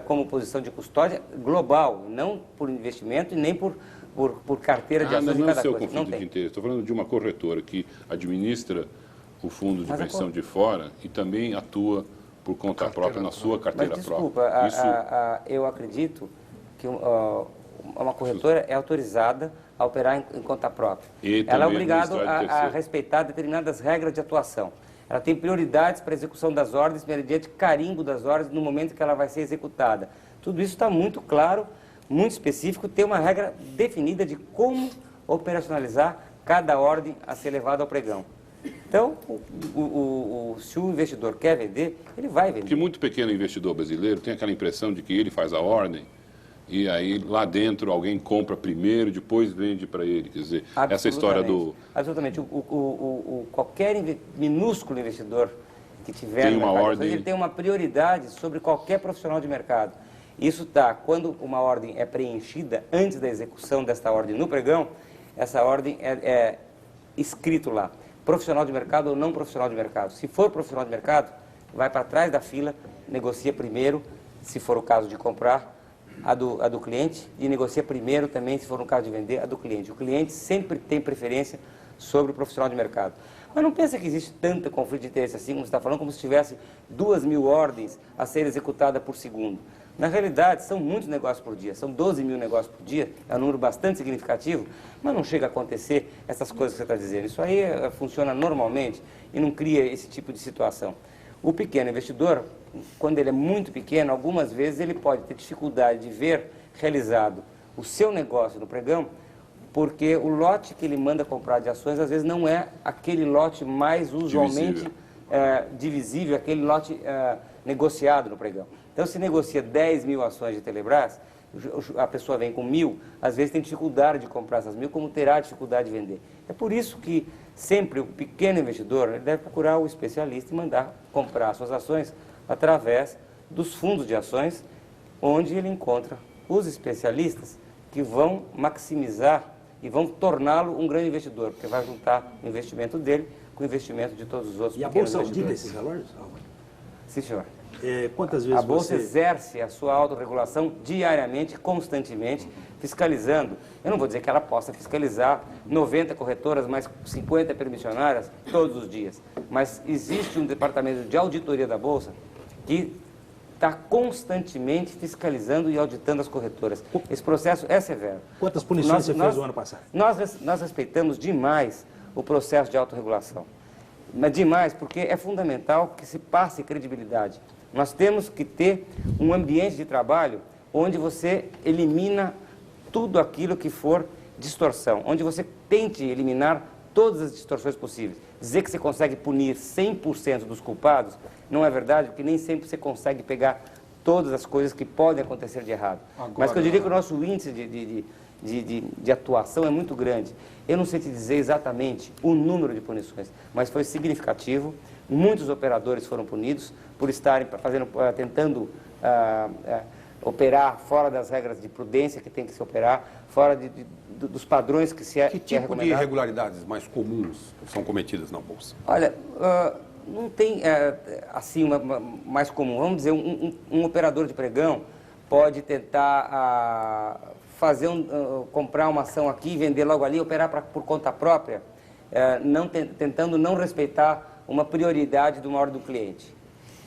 como posição de custódia global, não por investimento e nem por carteira de ações de cada coisa. Não é o seu conflito de interesse. Estou falando de uma corretora que administra o fundo de pensão de fora e também atua por conta própria na sua carteira própria. Desculpa, eu acredito que uma corretora é autorizada a operar em conta própria. Ela é obrigada a respeitar determinadas regras de atuação. Ela tem prioridades para a execução das ordens, mediante carimbo das ordens no momento que ela vai ser executada. Tudo isso está muito claro, muito específico, tem uma regra definida de como operacionalizar cada ordem a ser levada ao pregão. Então, se o investidor quer vender, ele vai vender. Que muito pequeno investidor brasileiro tem aquela impressão de que ele faz a ordem e aí lá dentro alguém compra primeiro, depois vende para ele. Quer dizer, essa história do... Absolutamente. Qualquer minúsculo investidor que tiver tem uma ordem, ele tem uma prioridade sobre qualquer profissional de mercado. Isso está, quando uma ordem é preenchida antes da execução desta ordem no pregão, essa ordem é escrito lá. Profissional de mercado ou não profissional de mercado. Se for profissional de mercado, vai para trás da fila, negocia primeiro, se for o caso de comprar, a do cliente, e negocia primeiro também, se for no caso de vender, a do cliente. O cliente sempre tem preferência sobre o profissional de mercado. Mas não pensa que existe tanto conflito de interesse assim, como você está falando, como se tivesse 2.000 ordens a serem executadas por segundo. Na realidade, são muitos negócios por dia, são 12 mil negócios por dia, é um número bastante significativo, mas não chega a acontecer essas coisas que você está dizendo. Isso aí funciona normalmente e não cria esse tipo de situação. O pequeno investidor, quando ele é muito pequeno, algumas vezes ele pode ter dificuldade de ver realizado o seu negócio no pregão, porque o lote que ele manda comprar de ações, às vezes, não é aquele lote mais usualmente divisível, aquele lote negociado no pregão. Então, se negocia 10 mil ações de Telebrás, a pessoa vem com 1.000, às vezes tem dificuldade de comprar essas 1.000, como terá dificuldade de vender. É por isso que sempre o pequeno investidor ele deve procurar o especialista e mandar comprar suas ações através dos fundos de ações, onde ele encontra os especialistas que vão maximizar e vão torná-lo um grande investidor, porque vai juntar o investimento dele com o investimento de todos os outros pequenos investidores. E a Bolsa audita esses valores? Sim, senhor. Quantas vezes A Bolsa você... exerce a sua autorregulação diariamente, constantemente, fiscalizando. Eu não vou dizer que ela possa fiscalizar 90 corretoras, mais 50 permissionárias todos os dias. Mas existe um departamento de auditoria da Bolsa que está constantemente fiscalizando e auditando as corretoras. Esse processo é severo. Quantas punições você fez no ano passado? Nós respeitamos demais o processo de autorregulação. Mas demais, porque é fundamental que se passe credibilidade. Nós temos que ter um ambiente de trabalho onde você elimina tudo aquilo que for distorção, onde você tente eliminar todas as distorções possíveis. Dizer que você consegue punir 100% dos culpados não é verdade, porque nem sempre você consegue pegar todas as coisas que podem acontecer de errado. Agora, mas que eu diria que o nosso índice de atuação é muito grande. Eu não sei te dizer exatamente o número de punições, mas foi significativo. Muitos operadores foram punidos por estarem tentando operar fora das regras de prudência que tem que se operar, fora dos padrões que se é Que tipo de recomendado. irregularidades mais comuns são cometidas na Bolsa? Olha, não tem assim uma mais comum. Vamos dizer, um operador de pregão pode tentar comprar uma ação aqui, vender logo ali, operar por conta própria, tentando não respeitar uma prioridade de uma ordem do cliente.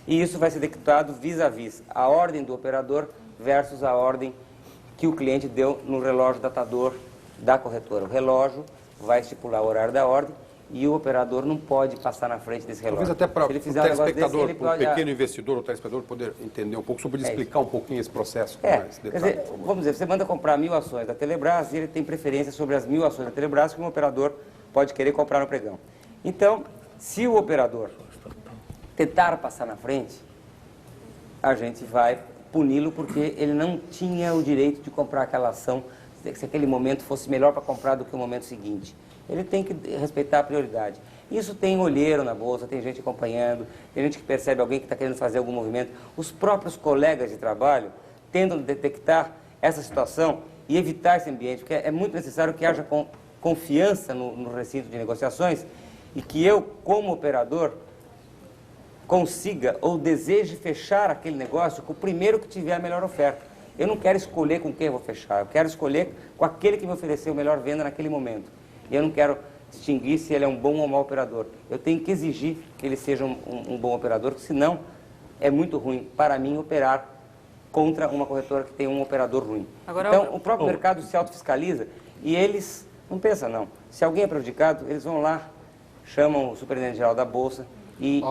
E isso vai ser decretado vis-à-vis a ordem do operador versus a ordem que o cliente deu no relógio datador da corretora. O relógio vai estipular o horário da ordem e o operador não pode passar na frente desse relógio. Talvez até para o telespectador, para o pequeno investidor, investidor, o telespectador poder entender um pouco, sobre explicar um pouquinho esse processo com mais quer detalhe. dizer, vamos dizer, você manda comprar 1000 ações da Telebrás e ele tem preferência sobre as 1000 ações da Telebrás que um operador pode querer comprar no pregão. Então, se o operador tentar passar na frente, a gente vai puni-lo porque ele não tinha o direito de comprar aquela ação se aquele momento fosse melhor para comprar do que o momento seguinte. Ele tem que respeitar a prioridade. Isso tem olheiro na Bolsa, tem gente acompanhando, tem gente que percebe alguém que está querendo fazer algum movimento. Os próprios colegas de trabalho tentam detectar essa situação e evitar esse ambiente, porque é muito necessário que haja confiança no recinto de negociações e que eu, como operador, consiga ou deseje fechar aquele negócio com o primeiro que tiver a melhor oferta. Eu não quero escolher com quem eu vou fechar, eu quero escolher com aquele que me ofereceu a melhor venda naquele momento. E eu não quero distinguir se ele é um bom ou mau operador. Eu tenho que exigir que ele seja um bom operador, porque senão é muito ruim para mim operar contra uma corretora que tem um operador ruim. Agora, então, o próprio mercado se autofiscaliza e eles não pensam, não. Se alguém é prejudicado, eles vão lá, chamam o superintendente-geral da Bolsa e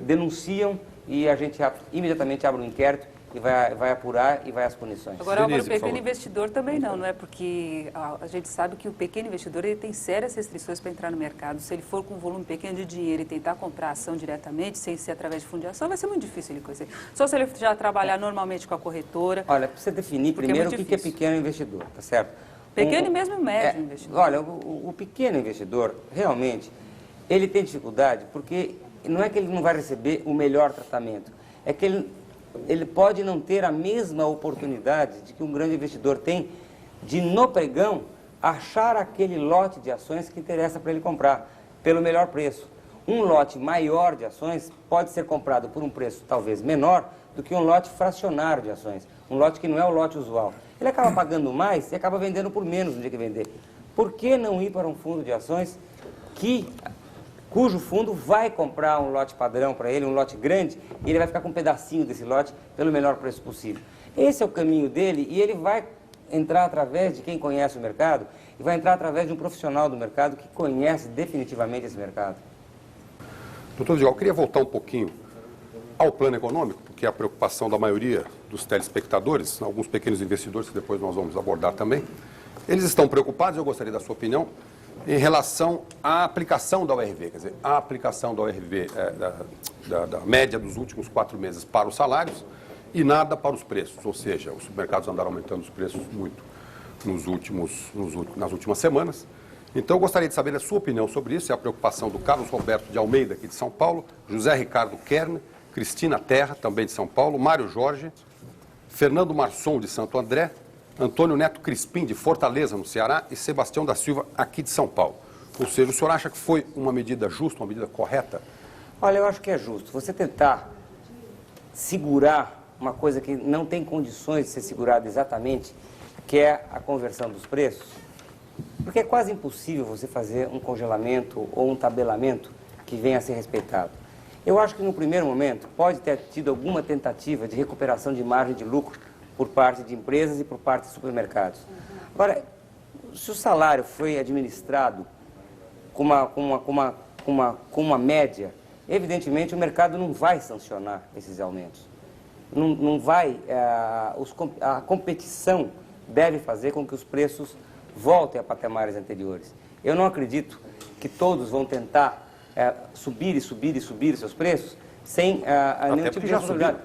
denunciam e a gente imediatamente abre um inquérito e vai apurar e vai às punições. Agora, para o Denise, por pequeno favor. investidor também não é? Porque a gente sabe que o pequeno investidor ele tem sérias restrições para entrar no mercado. Se ele for com um volume pequeno de dinheiro e tentar comprar ação diretamente, sem ser através de fundo de ação, vai ser muito difícil ele conhecer. Só se ele já trabalhar normalmente com a corretora. Olha, precisa definir Porque primeiro é o muito que é difícil. pequeno investidor, tá certo? Pequeno e mesmo médio investidor. Olha, o pequeno investidor, realmente, ele tem dificuldade porque não é que ele não vai receber o melhor tratamento, é que ele pode não ter a mesma oportunidade de que um grande investidor tem de, no pregão, achar aquele lote de ações que interessa para ele comprar, pelo melhor preço. Um lote maior de ações pode ser comprado por um preço talvez menor do que um lote fracionário de ações, um lote que não é o lote usual. Ele acaba pagando mais e acaba vendendo por menos no dia que vender. Por que não ir para um fundo de ações cujo fundo vai comprar um lote padrão para ele, um lote grande, e ele vai ficar com um pedacinho desse lote pelo menor preço possível? Esse é o caminho dele e ele vai entrar através de quem conhece o mercado e vai entrar através de um profissional do mercado que conhece definitivamente esse mercado. Doutor Diogo, eu queria voltar um pouquinho ao plano econômico, porque é a preocupação da maioria dos telespectadores, alguns pequenos investidores que depois nós vamos abordar também. Eles estão preocupados, eu gostaria da sua opinião, em relação à aplicação da ORV, quer dizer, a aplicação da ORV da média dos últimos 4 meses para os salários e nada para os preços, ou seja, os supermercados andaram aumentando os preços muito nas últimas semanas. Então, eu gostaria de saber a sua opinião sobre isso, é a preocupação do Carlos Roberto de Almeida, aqui de São Paulo, José Ricardo Kern, Cristina Terra, também de São Paulo, Mário Jorge, Fernando Marçom, de Santo André, Antônio Neto Crispim, de Fortaleza, no Ceará, e Sebastião da Silva, aqui de São Paulo. Ou seja, o senhor acha que foi uma medida justa, uma medida correta? Olha, eu acho que é justo. Você tentar segurar uma coisa que não tem condições de ser segurada exatamente, que é a conversão dos preços, porque é quase impossível você fazer um congelamento ou um tabelamento que venha a ser respeitado. Eu acho que no primeiro momento pode ter tido alguma tentativa de recuperação de margem de lucro por parte de empresas e por parte de supermercados. Agora, se o salário foi administrado com uma média, evidentemente o mercado não vai sancionar esses aumentos. Não vai, a competição deve fazer com que os preços voltem a patamares anteriores. Eu não acredito que todos vão tentar subir seus preços sem nenhum tipo de responsabilidade.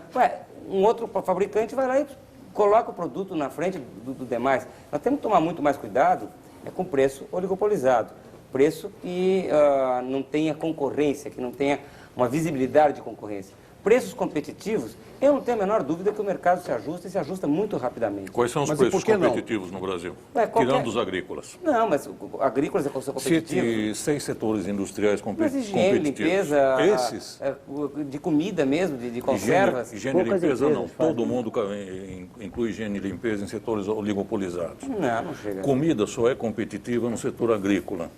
Um outro fabricante vai lá e coloca o produto na frente do demais. Nós temos que tomar muito mais cuidado com o preço oligopolizado. Preço que não tenha concorrência, que não tenha uma visibilidade de concorrência. Preços competitivos, eu não tenho a menor dúvida que o mercado se ajusta e se ajusta muito rapidamente. Quais são os preços competitivos no Brasil? Tirando os agrícolas. Não, mas agrícolas são competitivos. Cite 6 setores industriais competitivos. Higiene, limpeza, de comida mesmo, de conservas. Higiene e limpeza não. Todo mundo inclui higiene e limpeza em setores oligopolizados. Não chega. Comida só é competitiva no setor agrícola.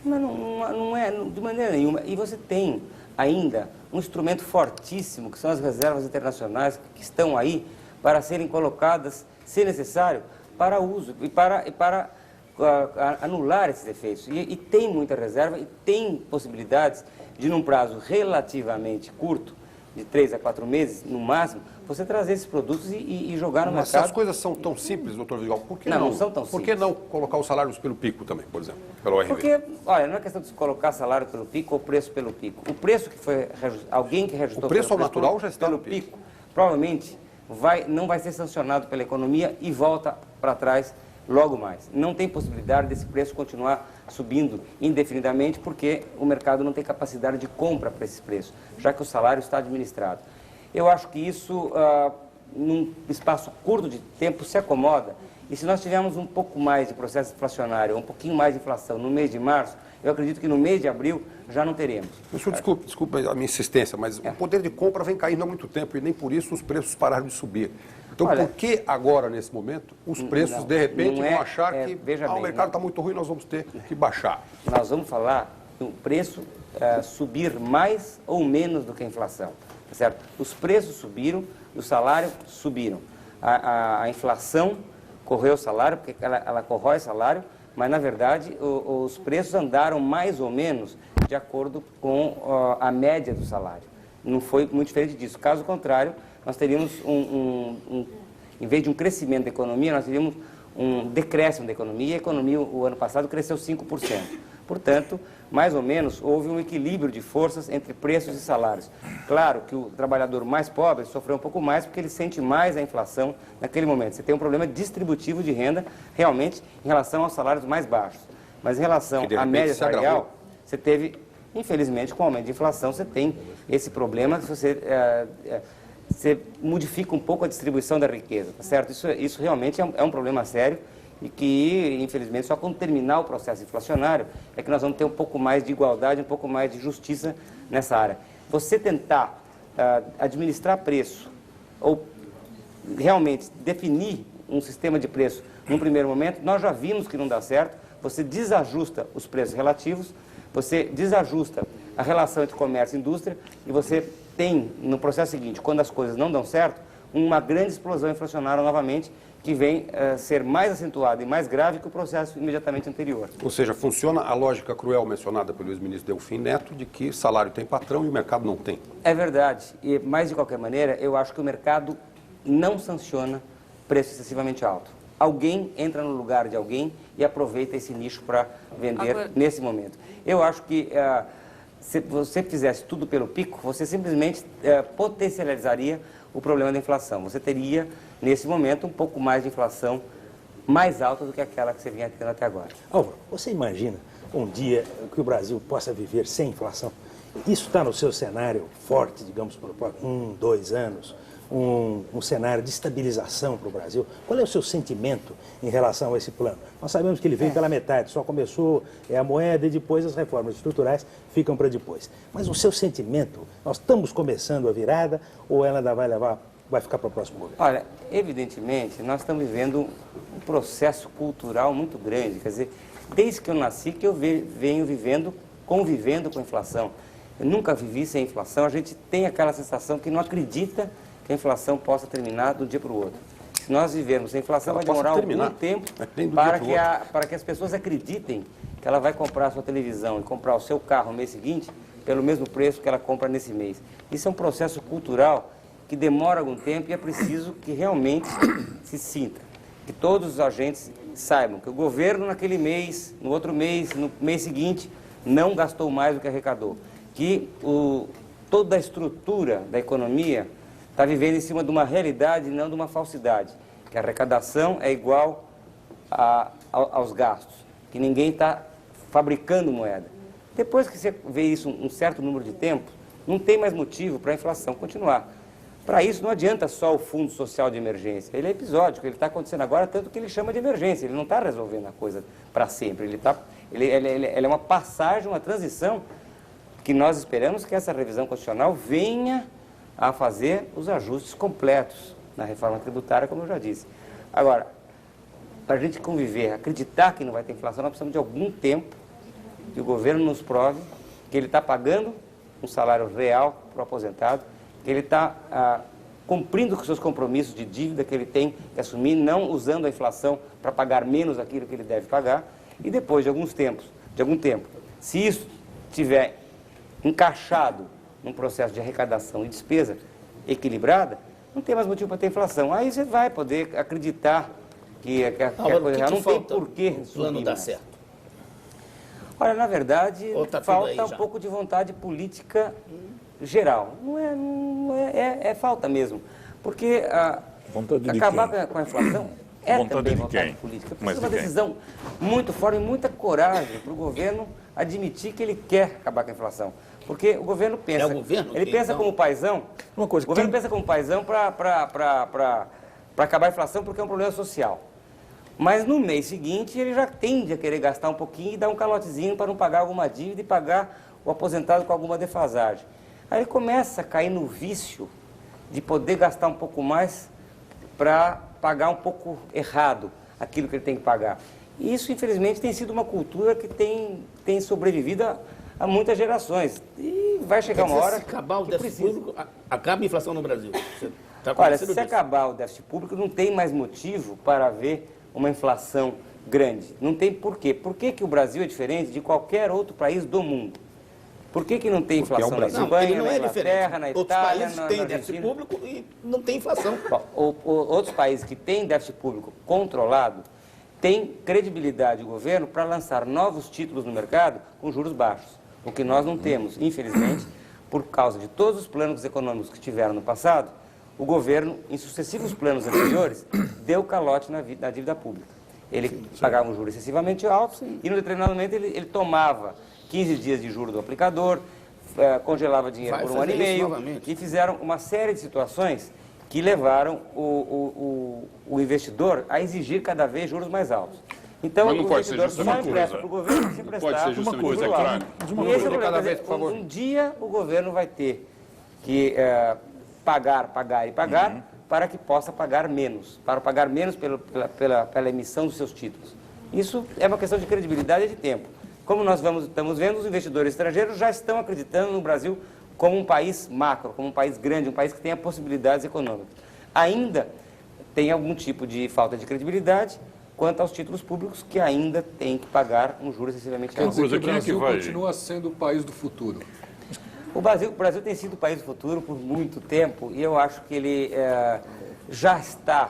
Não é de maneira nenhuma. E você tem ainda um instrumento fortíssimo, que são as reservas internacionais, que estão aí para serem colocadas, se necessário, para uso e para anular esses efeitos. E tem muita reserva e tem possibilidades de, num prazo relativamente curto, de 3 a 4 meses, no máximo, você trazer esses produtos e jogar no mercado. Mas as coisas são tão simples, doutor Vidigal, por que não são tão simples? Por que não colocar os salários pelo pico também, por exemplo, pelo ORV? Porque, olha, não é questão de se colocar salário pelo pico ou preço pelo pico. O preço que foi, alguém que reajustou o preço ao natural já está pelo no pico, provavelmente não vai ser sancionado pela economia e volta para trás logo mais. Não tem possibilidade desse preço continuar subindo indefinidamente, porque o mercado não tem capacidade de compra para esses preços, já que o salário está administrado. Eu acho que isso, num espaço curto de tempo, se acomoda. E se nós tivermos um pouco mais de processo inflacionário, um pouquinho mais de inflação no mês de março, eu acredito que no mês de abril já não teremos. Senhor, desculpa a minha insistência, mas o poder de compra vem caindo há muito tempo e nem por isso os preços pararam de subir. Então, olha, por que agora, nesse momento, os preços, de repente, vão achar que o mercado está muito ruim, nós vamos ter que baixar? Nós vamos falar do preço subir mais ou menos do que a inflação. Certo? Os preços subiram, os salários subiram. A inflação correu o salário, porque ela corrói o salário, mas, na verdade, os preços andaram mais ou menos de acordo com a média do salário. Não foi muito diferente disso. Caso contrário, nós teríamos, em vez de um crescimento da economia, nós teríamos um decréscimo da economia, e a economia, o ano passado, cresceu 5%. Portanto, mais ou menos, houve um equilíbrio de forças entre preços e salários. Claro que o trabalhador mais pobre sofreu um pouco mais porque ele sente mais a inflação naquele momento. Você tem um problema distributivo de renda, realmente, em relação aos salários mais baixos. Mas em relação à média salarial, você teve, infelizmente, com o aumento de inflação, você tem esse problema, você modifica um pouco a distribuição da riqueza, tá certo? Isso realmente é um problema sério. E que, infelizmente, só quando terminar o processo inflacionário é que nós vamos ter um pouco mais de igualdade, um pouco mais de justiça nessa área. Você tentar administrar preço ou realmente definir um sistema de preço num primeiro momento, nós já vimos que não dá certo. Você desajusta os preços relativos, você desajusta a relação entre comércio e indústria e você tem, no processo seguinte, quando as coisas não dão certo, uma grande explosão inflacionária novamente, que vem ser mais acentuado e mais grave que o processo imediatamente anterior. Ou seja, funciona a lógica cruel mencionada pelo ex-ministro Delfim Neto de que salário tem patrão e o mercado não tem. É verdade, mas de qualquer maneira eu acho que o mercado não sanciona preço excessivamente alto. Alguém entra no lugar de alguém e aproveita esse nicho para vender nesse momento. Eu acho que se você fizesse tudo pelo pico, você simplesmente potencializaria o problema da inflação. Você teria, nesse momento, um pouco mais de inflação mais alta do que aquela que você vinha tendo até agora. Álvaro, você imagina um dia que o Brasil possa viver sem inflação? Isso está no seu cenário forte, digamos, por 1, 2 anos, um cenário de estabilização para o Brasil? Qual é o seu sentimento em relação a esse plano? Nós sabemos que ele veio pela metade, só começou a moeda e depois as reformas estruturais ficam para depois. Mas o seu sentimento, nós estamos começando a virada ou ela ainda vai ficar para o próximo governo? Olha, evidentemente, nós estamos vivendo um processo cultural muito grande. Quer dizer, desde que eu nasci que eu venho convivendo com a inflação. Eu nunca vivi sem inflação. A gente tem aquela sensação que não acredita que a inflação possa terminar de um dia para o outro. Se nós vivermos sem inflação, vai demorar algum tempo para que as pessoas acreditem que ela vai comprar a sua televisão e comprar o seu carro no mês seguinte pelo mesmo preço que ela compra nesse mês. Isso é um processo cultural que demora algum tempo e é preciso que realmente se sinta, que todos os agentes saibam que o governo naquele mês, no outro mês, no mês seguinte, não gastou mais do que arrecadou, que toda a estrutura da economia está vivendo em cima de uma realidade e não de uma falsidade, que a arrecadação é igual aos gastos, que ninguém está fabricando moeda. Depois que você vê isso um certo número de tempo, não tem mais motivo para a inflação continuar. Para isso não adianta só o Fundo Social de Emergência, ele é episódico, ele está acontecendo agora, tanto que ele chama de emergência, ele não está resolvendo a coisa para sempre, ele é uma passagem, uma transição, que nós esperamos que essa revisão constitucional venha a fazer os ajustes completos na reforma tributária, como eu já disse. Agora, para a gente conviver, acreditar que não vai ter inflação, nós precisamos de algum tempo que o governo nos prove que ele está pagando um salário real para o aposentado, que ele está cumprindo com seus compromissos de dívida que ele tem que assumir, não usando a inflação para pagar menos aquilo que ele deve pagar, e depois de algum tempo, se isso estiver encaixado num processo de arrecadação e despesa equilibrada, não tem mais motivo para ter inflação. Aí você vai poder acreditar que a coisa real não tem porquê. O plano dá certo. Olha, na verdade, falta um pouco de vontade política geral. É falta mesmo. Porque acabar com a inflação é também vontade política. Precisa de uma decisão muito forte e muita coragem para o governo admitir que ele quer acabar com a inflação. Porque o governo pensa, como paizão, o governo pensa como paizão para acabar a inflação porque é um problema social. Mas no mês seguinte ele já tende a querer gastar um pouquinho e dar um calotezinho para não pagar alguma dívida e pagar o aposentado com alguma defasagem. Aí ele começa a cair no vício de poder gastar um pouco mais para pagar um pouco errado aquilo que ele tem que pagar. E isso, infelizmente, tem sido uma cultura que tem sobrevivido há muitas gerações. E vai chegar uma hora se acabar o déficit público, acaba a inflação no Brasil. Olha, se acabar o déficit público, não tem mais motivo para haver uma inflação grande. Não tem porquê. Por que o Brasil é diferente de qualquer outro país do mundo? Por que não tem inflação na Espanha, na Inglaterra, na Itália, outros países têm déficit público e não tem inflação. Outros países que têm déficit público controlado têm credibilidade do governo para lançar novos títulos no mercado com juros baixos. O que nós não temos, infelizmente, por causa de todos os planos econômicos que tiveram no passado, o governo, em sucessivos planos anteriores, deu calote na dívida pública. Ele pagava um juro excessivamente alto e, no determinado momento, ele tomava 15 dias de juros do aplicador, congelava dinheiro por um ano e meio e fizeram uma série de situações que levaram o investidor a exigir cada vez juros mais altos. Então, o investidor só empresta para o governo se emprestar uma coisa, claro. E esse é o problema. Um dia o governo vai ter que pagar para que possa pagar menos, pela emissão dos seus títulos. Isso é uma questão de credibilidade e de tempo. Como nós estamos vendo, os investidores estrangeiros já estão acreditando no Brasil como um país macro, como um país grande, um país que tenha possibilidades econômicas. Ainda tem algum tipo de falta de credibilidade quanto aos títulos públicos, que ainda tem que pagar um juro excessivamente alto. Quer dizer que o Brasil continua sendo o país do futuro. O Brasil tem sido o país do futuro por muito tempo e eu acho que ele já está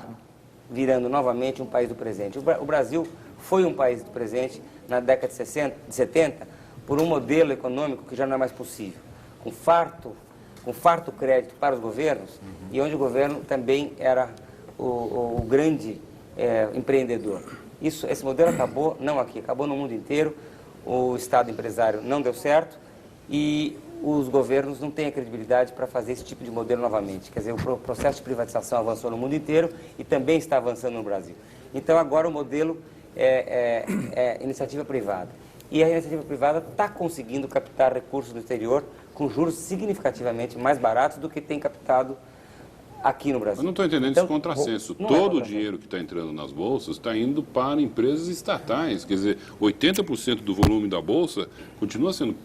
virando novamente um país do presente. O Brasil foi um país do presente na década de 70 por um modelo econômico que já não é mais possível, com farto crédito para os governos e onde o governo também era o grande empreendedor. Esse modelo acabou, não aqui, acabou no mundo inteiro, o Estado empresário não deu certo e os governos não têm a credibilidade para fazer esse tipo de modelo novamente. Quer dizer, o processo de privatização avançou no mundo inteiro e também está avançando no Brasil. Então, agora o modelo é iniciativa privada. E a iniciativa privada está conseguindo captar recursos do exterior com juros significativamente mais baratos do que tem captado aqui no Brasil. Eu não estou entendendo Então, esse contrassenso. não é Todo o contrassenso. dinheiro que está entrando nas bolsas está indo para empresas estatais. Quer dizer, 80% do volume da bolsa continua sendo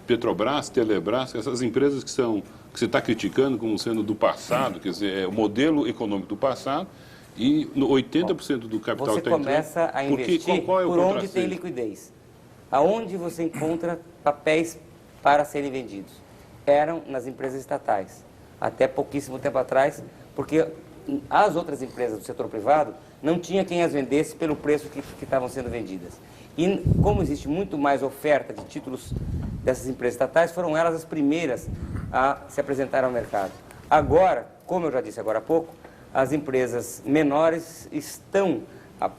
Petrobras, Telebrás, essas empresas que você está criticando como sendo do passado, quer dizer, é o modelo econômico do passado, e 80% do capital Você está entrando. começa a investir Qual é o por onde contrassenso? tem liquidez. Aonde você encontra papéis para serem vendidos? Eram nas empresas estatais. Até pouquíssimo tempo atrás, porque as outras empresas do setor privado não tinha quem as vendesse pelo preço que estavam sendo vendidas. E como existe muito mais oferta de títulos dessas empresas estatais, foram elas as primeiras a se apresentar ao mercado. Agora, como eu já disse agora há pouco, as empresas menores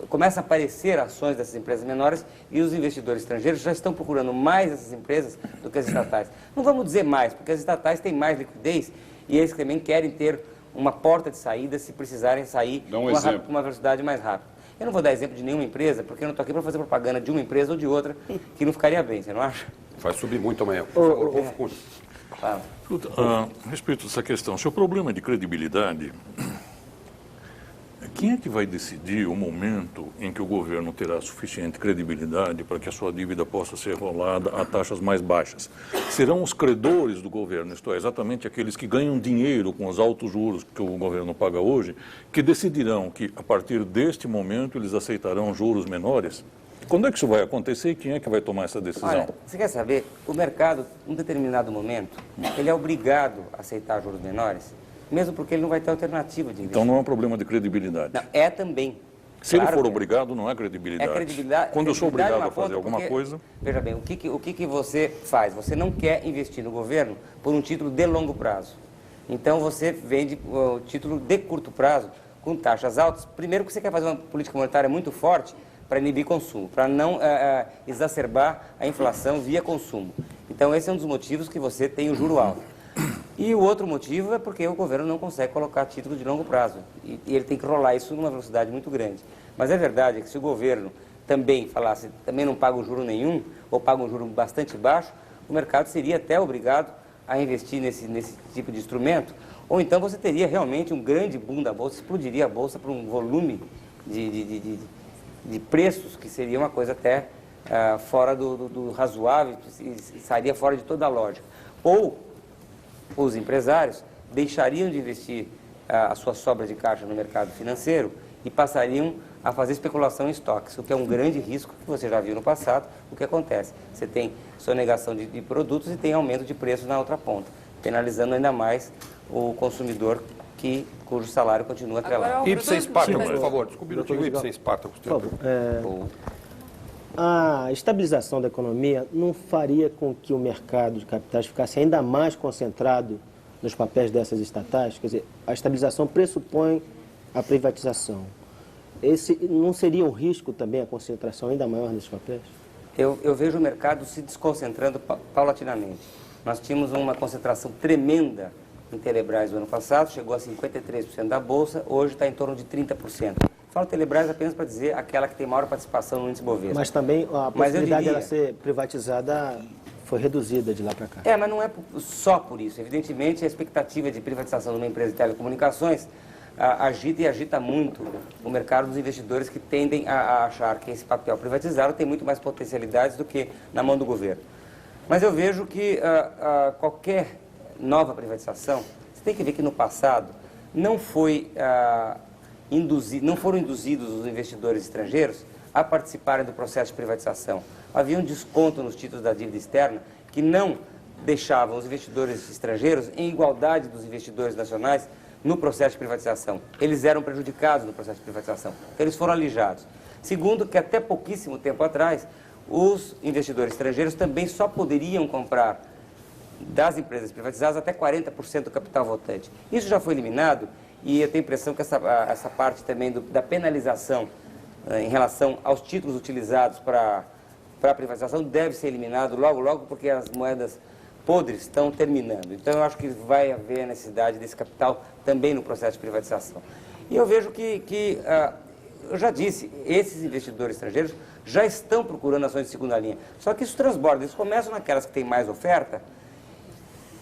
começam a aparecer ações dessas empresas menores e os investidores estrangeiros já estão procurando mais essas empresas do que as estatais. Não vamos dizer mais, porque as estatais têm mais liquidez e eles também querem ter uma porta de saída se precisarem sair Dá um com exemplo. uma velocidade mais rápida. Eu não vou dar exemplo de nenhuma empresa, porque eu não estou aqui para fazer propaganda de uma empresa ou de outra, que não ficaria bem, você não acha? Vai subir muito amanhã. Por favor, Rolfo Cunha. Fala. Escuta, a respeito dessa questão, se o problema é de credibilidade, quem é que vai decidir o momento em que o governo terá suficiente credibilidade para que a sua dívida possa ser rolada a taxas mais baixas? Serão os credores do governo, isto é, exatamente aqueles que ganham dinheiro com os altos juros que o governo paga hoje, que decidirão que, a partir deste momento, eles aceitarão juros menores? Quando é que isso vai acontecer e quem é que vai tomar essa decisão? Olha, você quer saber? O mercado, em determinado momento, ele é obrigado a aceitar juros menores, mesmo porque ele não vai ter alternativa de investir. Então não é um problema de credibilidade. Não, é também. Se ele Claro for que é. obrigado, não é credibilidade. É credibilidade. Quando eu sou credibilidade obrigado é uma a fazer ponta, alguma porque, coisa... Veja bem, o que você faz? Você não quer investir no governo por um título de longo prazo. Então você vende o título de curto prazo com taxas altas. Primeiro que você quer fazer uma política monetária muito forte para inibir consumo, para não exacerbar a inflação via consumo. Então esse é um dos motivos que você tem o juro alto. E o outro motivo é porque o governo não consegue colocar título de longo prazo. E ele tem que rolar isso numa velocidade muito grande. Mas é verdade que se o governo também falasse, também não paga um juro nenhum, ou paga um juro bastante baixo, o mercado seria até obrigado a investir nesse tipo de instrumento. Ou então você teria realmente um grande boom da Bolsa, explodiria a Bolsa por um volume de preços, que seria uma coisa até fora do razoável, e sairia fora de toda a lógica. Ou os empresários deixariam de investir a sua sobra de caixa no mercado financeiro e passariam a fazer especulação em estoques, o que é um grande risco que você já viu no passado. O que acontece? Você tem sonegação de produtos e tem aumento de preço na outra ponta, penalizando ainda mais o consumidor cujo salário continua atrelado. Ipsen Sparta, Sim, por favor. Desculpe, o Ipsen Sparta. Por favor. A estabilização da economia não faria com que o mercado de capitais ficasse ainda mais concentrado nos papéis dessas estatais? Quer dizer, a estabilização pressupõe a privatização. Esse não seria um risco também a concentração ainda maior desses papéis? Eu vejo o mercado se desconcentrando paulatinamente. Nós tínhamos uma concentração tremenda em Telebrás no ano passado, chegou a 53% da Bolsa, hoje está em torno de 30%. Falo Telebrás apenas para dizer aquela que tem maior participação no índice Bovespa. Mas também a possibilidade dela ser privatizada foi reduzida de lá para cá. Mas não é só por isso. Evidentemente, a expectativa de privatização de uma empresa de telecomunicações agita muito o mercado dos investidores que tendem a achar que esse papel privatizado tem muito mais potencialidades do que na mão do governo. Mas eu vejo que qualquer nova privatização, você tem que ver que no passado não foram induzidos os investidores estrangeiros a participarem do processo de privatização. Havia um desconto nos títulos da dívida externa que não deixavam os investidores estrangeiros em igualdade dos investidores nacionais no processo de privatização. Eles eram prejudicados no processo de privatização. Então, eles foram alijados. Segundo, que até pouquíssimo tempo atrás, os investidores estrangeiros também só poderiam comprar das empresas privatizadas até 40% do capital voltante. Isso já foi eliminado e eu tenho a impressão que essa parte também da penalização em relação aos títulos utilizados para a privatização deve ser eliminado logo, porque as moedas podres estão terminando. Então, eu acho que vai haver a necessidade desse capital também no processo de privatização. E eu vejo que eu já disse, esses investidores estrangeiros já estão procurando ações de segunda linha. Só que isso transborda, eles começam naquelas que têm mais oferta,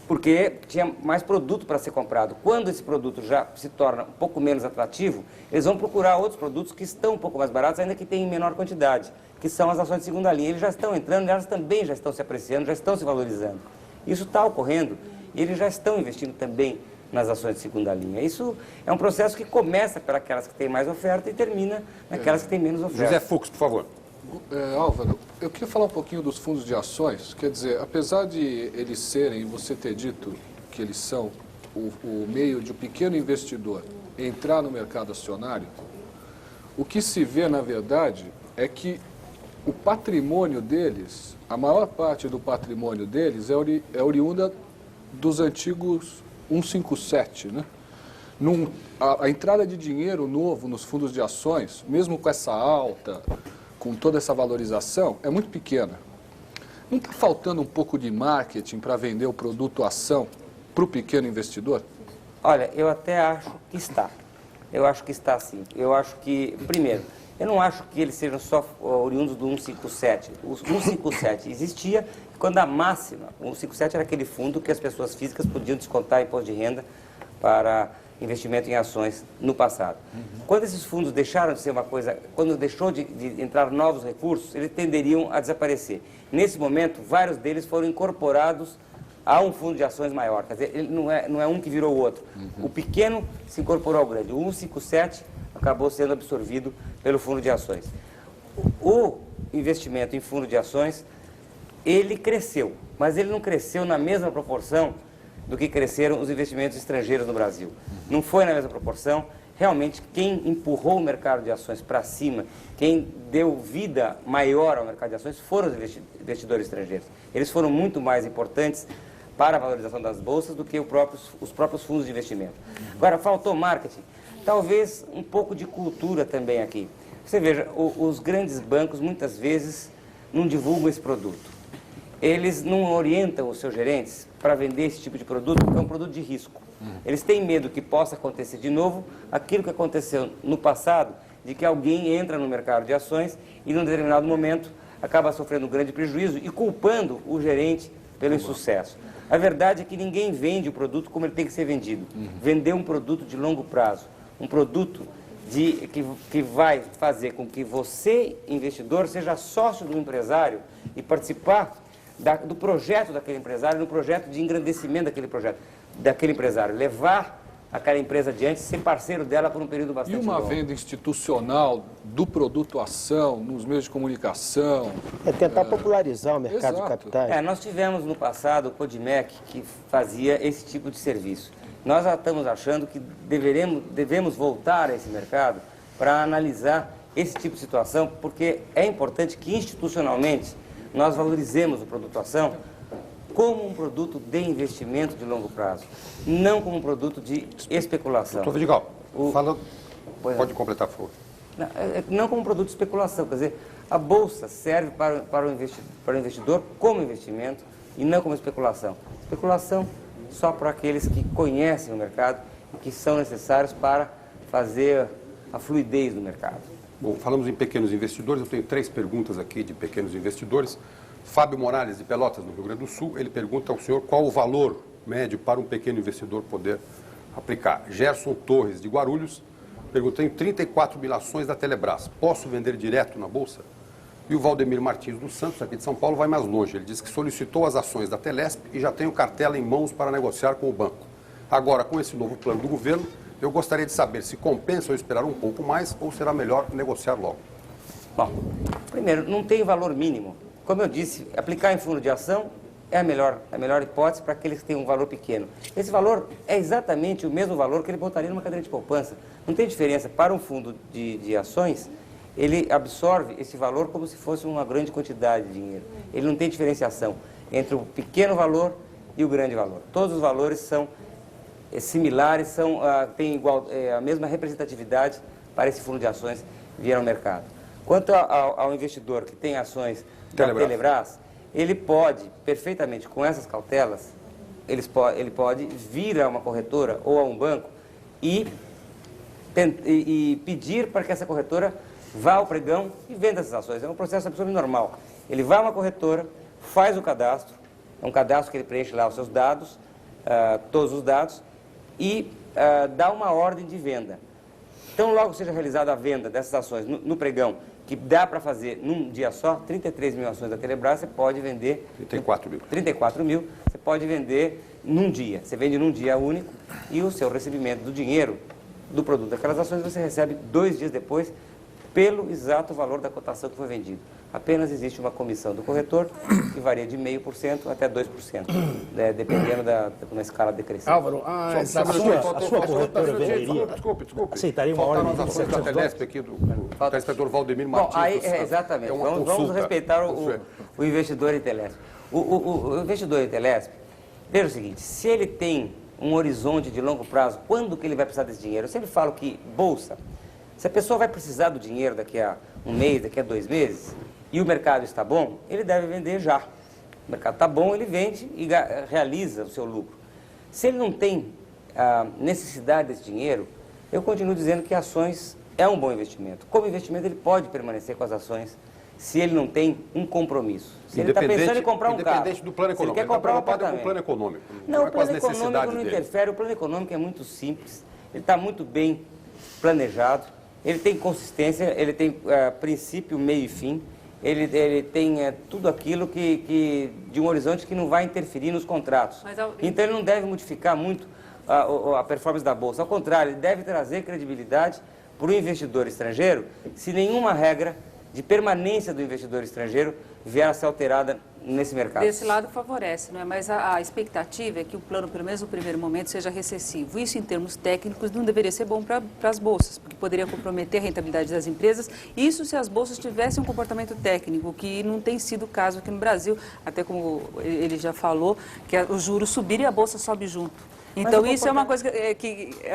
porque tinha mais produto para ser comprado. Quando esse produto já se torna um pouco menos atrativo, eles vão procurar outros produtos que estão um pouco mais baratos, ainda que tenham em menor quantidade, que são as ações de segunda linha. Eles já estão entrando, elas também já estão se apreciando, já estão se valorizando. Isso está ocorrendo e eles já estão investindo também nas ações de segunda linha. Isso é um processo que começa por aquelas que têm mais oferta e termina naquelas que têm menos oferta. José Fux, por favor. Álvaro, eu queria falar um pouquinho dos fundos de ações. Quer dizer, apesar de eles serem, você ter dito que eles são o meio de um pequeno investidor entrar no mercado acionário, o que se vê, na verdade, é que o patrimônio deles, a maior parte do patrimônio deles é oriunda dos antigos 157, né? A entrada de dinheiro novo nos fundos de ações, mesmo com essa alta, com toda essa valorização, é muito pequena. Não está faltando um pouco de marketing para vender o produto ação para o pequeno investidor? Olha, eu até acho que está. Eu acho que está sim. Eu acho que, primeiro, eu não acho que eles sejam só oriundos do 157. O 157 existia quando a máxima, o 157 era aquele fundo que as pessoas físicas podiam descontar imposto de renda para investimento em ações no passado. Quando esses fundos deixaram de ser uma coisa, quando deixou de entrar novos recursos, eles tenderiam a desaparecer. Nesse momento, vários deles foram incorporados a um fundo de ações maior. Quer dizer, ele não é um que virou o outro. O pequeno se incorporou ao grande. O 157 acabou sendo absorvido pelo fundo de ações. O investimento em fundo de ações, ele cresceu, mas ele não cresceu na mesma proporção do que cresceram os investimentos estrangeiros no Brasil. Não foi na mesma proporção. Realmente, quem empurrou o mercado de ações para cima, quem deu vida maior ao mercado de ações, foram os investidores estrangeiros. Eles foram muito mais importantes para a valorização das bolsas do que os próprios fundos de investimento. Agora, faltou marketing. Talvez um pouco de cultura também aqui. Você veja, os grandes bancos muitas vezes não divulgam esse produto. Eles não orientam os seus gerentes para vender esse tipo de produto, porque é um produto de risco. Eles têm medo que possa acontecer de novo aquilo que aconteceu no passado, de que alguém entra no mercado de ações e, num determinado momento, acaba sofrendo um grande prejuízo e culpando o gerente pelo insucesso. A verdade é que ninguém vende o produto como ele tem que ser vendido. Vender um produto de longo prazo, um produto que vai fazer com que você, investidor, seja sócio do empresário e participar do projeto daquele empresário, no projeto de engrandecimento daquele empresário, levar aquela empresa adiante, ser parceiro dela por um período bastante longo. E uma venda institucional do produto ação, nos meios de comunicação? É tentar popularizar o mercado de capitais. Nós tivemos no passado o Codimec, que fazia esse tipo de serviço. Nós já estamos achando que devemos voltar a esse mercado para analisar esse tipo de situação, porque é importante que institucionalmente nós valorizemos o produto ação como um produto de investimento de longo prazo, não como um produto de especulação. Doutor Vidigal, pode completar, por favor. Não como um produto de especulação, quer dizer, a Bolsa serve para o investidor como investimento e não como especulação. Especulação só para aqueles que conhecem o mercado e que são necessários para fazer a fluidez do mercado. Bom, falamos em pequenos investidores, eu tenho 3 perguntas aqui de pequenos investidores. Fábio Morales, de Pelotas, no Rio Grande do Sul, ele pergunta ao senhor qual o valor médio para um pequeno investidor poder aplicar. Gerson Torres, de Guarulhos, pergunta: tenho 34 mil ações da Telebrás, posso vender direto na Bolsa? E o Valdemir Martins dos Santos, aqui de São Paulo, vai mais longe. Ele diz que solicitou as ações da Telesp e já tem o cartela em mãos para negociar com o banco. Agora, com esse novo plano do governo, eu gostaria de saber se compensa eu esperar um pouco mais ou será melhor negociar logo. Bom, primeiro, não tem valor mínimo. Como eu disse, aplicar em fundo de ação é a melhor hipótese para aqueles que têm um valor pequeno. Esse valor é exatamente o mesmo valor que ele botaria numa cadeira de poupança. Não tem diferença. Para um fundo de ações, ele absorve esse valor como se fosse uma grande quantidade de dinheiro. Ele não tem diferenciação entre o pequeno valor e o grande valor. Todos os valores são similares, têm a mesma representatividade para esse fundo de ações vir ao mercado. Quanto ao investidor que tem ações da Telebrás, ele pode, perfeitamente, com essas cautelas, ele pode vir a uma corretora ou a um banco e pedir para que essa corretora vá ao pregão e venda essas ações. É um processo absolutamente normal. Ele vai a uma corretora, faz o cadastro, é um cadastro que ele preenche lá os seus dados, todos os dados, e dá uma ordem de venda. Então, logo seja realizada a venda dessas ações no pregão, que dá para fazer num dia só, 33 mil ações da Telebrás, você pode vender... 34 mil. 34 mil, você pode vender num dia. Você vende num dia único e o seu recebimento do dinheiro do produto daquelas ações você recebe 2 dias depois pelo exato valor da cotação que foi vendido. Apenas existe uma comissão do corretor que varia de 0,5% até 2%, dependendo da escala decrescente. Álvaro, a sua corretora venderia? Desculpe. Aceitaria uma Faltaram ordem as de ações da 700 Telesp aqui, do telespectador Valdemir Martins. Bom, aí, exatamente. É uma Vamos consulta. respeitar o investidor em Telesp. O investidor em Telesp, veja o seguinte, se ele tem um horizonte de longo prazo, quando que ele vai precisar desse dinheiro? Eu sempre falo que bolsa, se a pessoa vai precisar do dinheiro daqui a um mês, daqui a 2 meses, e o mercado está bom, ele deve vender já. O mercado está bom, ele vende e realiza o seu lucro. Se ele não tem necessidade desse dinheiro, eu continuo dizendo que ações é um bom investimento. Como investimento, ele pode permanecer com as ações se ele não tem um compromisso. Se ele está pensando em comprar um carro, independente do plano se ele econômico, quer comprar um com apartamento. o plano econômico. Não, o é com as plano econômico necessidades não dele. interfere. O plano econômico é muito simples, ele está muito bem planejado, ele tem consistência, ele tem princípio, meio e fim, ele tem tudo aquilo de um horizonte que não vai interferir nos contratos. Então ele não deve modificar muito a performance da Bolsa. Ao contrário, ele deve trazer credibilidade para o investidor estrangeiro se nenhuma regra de permanência do investidor estrangeiro vier a ser alterada nesse mercado. Desse lado favorece, não é? Mas a expectativa é que o plano, pelo menos no primeiro momento, seja recessivo. Isso, em termos técnicos, não deveria ser bom para as bolsas, porque poderia comprometer a rentabilidade das empresas. Isso se as bolsas tivessem um comportamento técnico, que não tem sido o caso aqui no Brasil, até como ele já falou, que os juros subiram e a bolsa sobe junto. Então, isso é uma coisa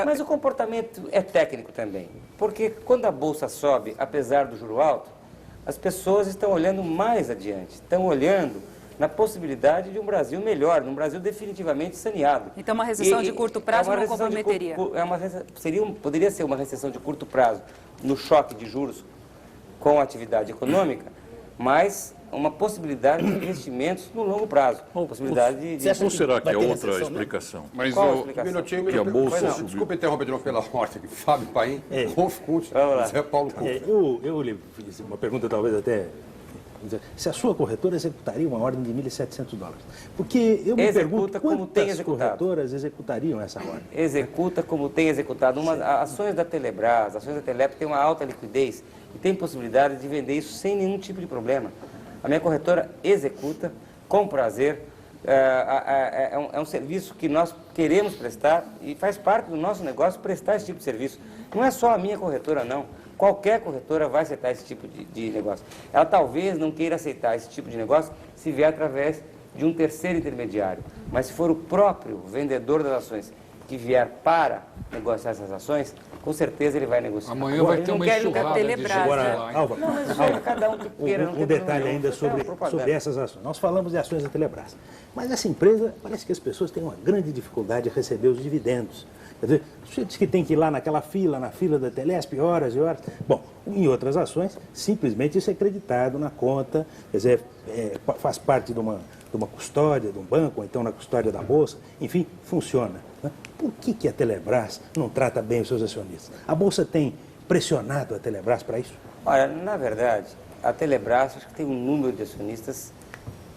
Mas o comportamento é técnico também, porque quando a bolsa sobe, apesar do juro alto, as pessoas estão olhando mais adiante, estão olhando na possibilidade de um Brasil melhor, um Brasil definitivamente saneado. Então, uma recessão de curto prazo não comprometeria? Poderia ser uma recessão de curto prazo no choque de juros com a atividade econômica, mas uma possibilidade de investimentos no longo prazo. Possibilidade de... Ou será que é outra explicação? Mas Qual a eu, explicação? Que a bolsa subiu. Desculpa interromper de novo pela ordem aqui. Fábio Paim, Rolf Kuntz, Vamos lá. Zé Paulo Kuntz. Eu lhe fiz uma pergunta talvez até... Se a sua corretora executaria uma ordem de $1.700. Porque eu me Executa pergunto como tem quantas executado. corretoras executariam essa ordem. Executa como tem executado. Ações da Telebrás, ações da Telep têm uma alta liquidez e tem possibilidade de vender isso sem nenhum tipo de problema. A minha corretora executa com prazer. É um serviço que nós queremos prestar e faz parte do nosso negócio prestar esse tipo de serviço. Não é só a minha corretora, não. Qualquer corretora vai aceitar esse tipo de negócio. Ela talvez não queira aceitar esse tipo de negócio se vier através de um terceiro intermediário. Mas se for o próprio vendedor das ações que vier para negociar essas ações, com certeza ele vai negociar. Amanhã vai ter uma enxurrada de gente Telebrás, lá, hein? Álvaro, Não, mas isso aí cada um que queira. um detalhe ainda sobre essas ações. Nós falamos de ações da Telebrás. Mas essa empresa, parece que as pessoas têm uma grande dificuldade de receber os dividendos. Quer dizer, você diz que tem que ir lá naquela fila, na fila da Telesp, horas e horas. Bom, em outras ações, simplesmente isso é creditado na conta, quer dizer, faz parte de uma custódia de um banco, ou então na custódia da Bolsa, enfim, funciona. Né? Por que a Telebrás não trata bem os seus acionistas? A Bolsa tem pressionado a Telebrás para isso? Olha, na verdade, a Telebrás acho que tem um número de acionistas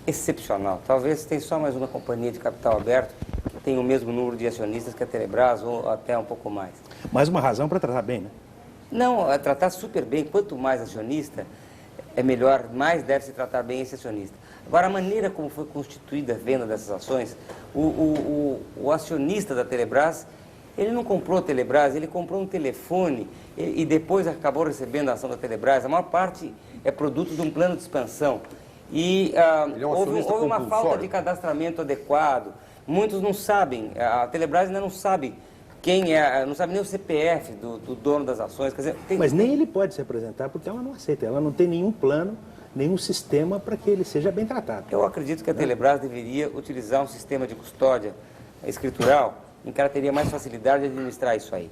excepcional. Talvez tenha só mais uma companhia de capital aberto que tem o mesmo número de acionistas que a Telebrás, ou até um pouco mais. Mais uma razão para tratar bem, né? Não, é tratar super bem. Quanto mais acionista, é melhor, mais deve se tratar bem esse acionista. Agora, a maneira como foi constituída a venda dessas ações, o acionista da Telebrás, ele não comprou a Telebrás, ele comprou um telefone e depois acabou recebendo a ação da Telebrás. A maior parte é produto de um plano de expansão. E houve uma falta de cadastramento adequado. Muitos não sabem, a Telebrás ainda não sabe quem é, não sabe nem o CPF do dono das ações. Quer dizer, Mas nem ele pode se apresentar porque ela não aceita, ela não tem nenhum plano nenhum sistema para que ele seja bem tratado. Eu acredito que a Telebrás deveria utilizar um sistema de custódia escritural em que ela teria mais facilidade de administrar isso aí.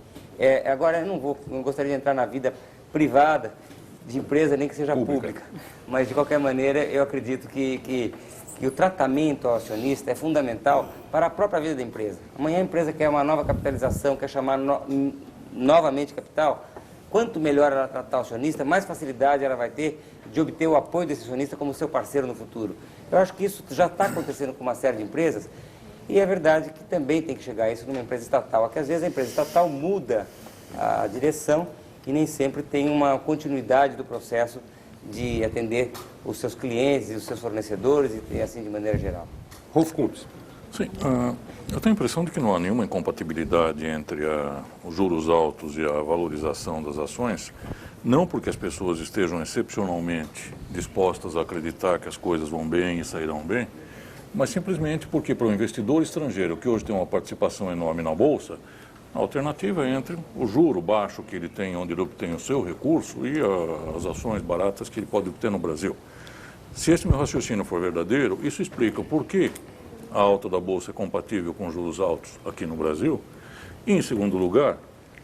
Agora, eu não gostaria de entrar na vida privada de empresa, nem que seja pública. Mas, de qualquer maneira, eu acredito que o tratamento ao acionista é fundamental para a própria vida da empresa. Amanhã a empresa quer uma nova capitalização, quer chamar novamente capital. Quanto melhor ela tratar o acionista, mais facilidade ela vai ter de obter o apoio desse acionista como seu parceiro no futuro. Eu acho que isso já está acontecendo com uma série de empresas e é verdade que também tem que chegar a isso numa empresa estatal. Porque às vezes a empresa estatal muda a direção e nem sempre tem uma continuidade do processo de atender os seus clientes e os seus fornecedores e assim de maneira geral. Rolf Kuntz. Sim, eu tenho a impressão de que não há nenhuma incompatibilidade entre os juros altos e a valorização das ações, não porque as pessoas estejam excepcionalmente dispostas a acreditar que as coisas vão bem e sairão bem, mas simplesmente porque para o investidor estrangeiro, que hoje tem uma participação enorme na Bolsa, a alternativa é entre o juro baixo que ele tem, onde ele obtém o seu recurso, e as ações baratas que ele pode obter no Brasil. Se esse meu raciocínio for verdadeiro, isso explica por que a alta da Bolsa é compatível com juros altos aqui no Brasil. E, em segundo lugar,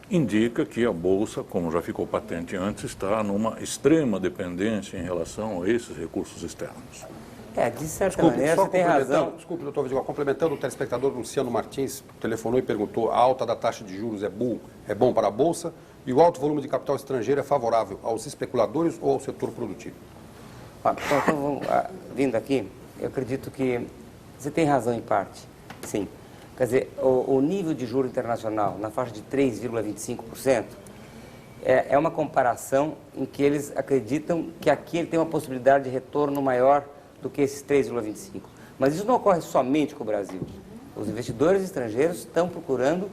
indica que a Bolsa, como já ficou patente antes, está numa extrema dependência em relação a esses recursos externos. De certa maneira, você tem razão. Desculpe, doutor Vidigal, complementando, o telespectador Luciano Martins telefonou e perguntou: a alta da taxa de juros é bom para a Bolsa e o alto volume de capital estrangeiro é favorável aos especuladores ou ao setor produtivo? Então, vindo aqui, eu acredito que você tem razão em parte, sim. Quer dizer, o nível de juro internacional na faixa de 3,25% é uma comparação em que eles acreditam que aqui ele tem uma possibilidade de retorno maior do que esses 3,25%. Mas isso não ocorre somente com o Brasil. Os investidores estrangeiros estão procurando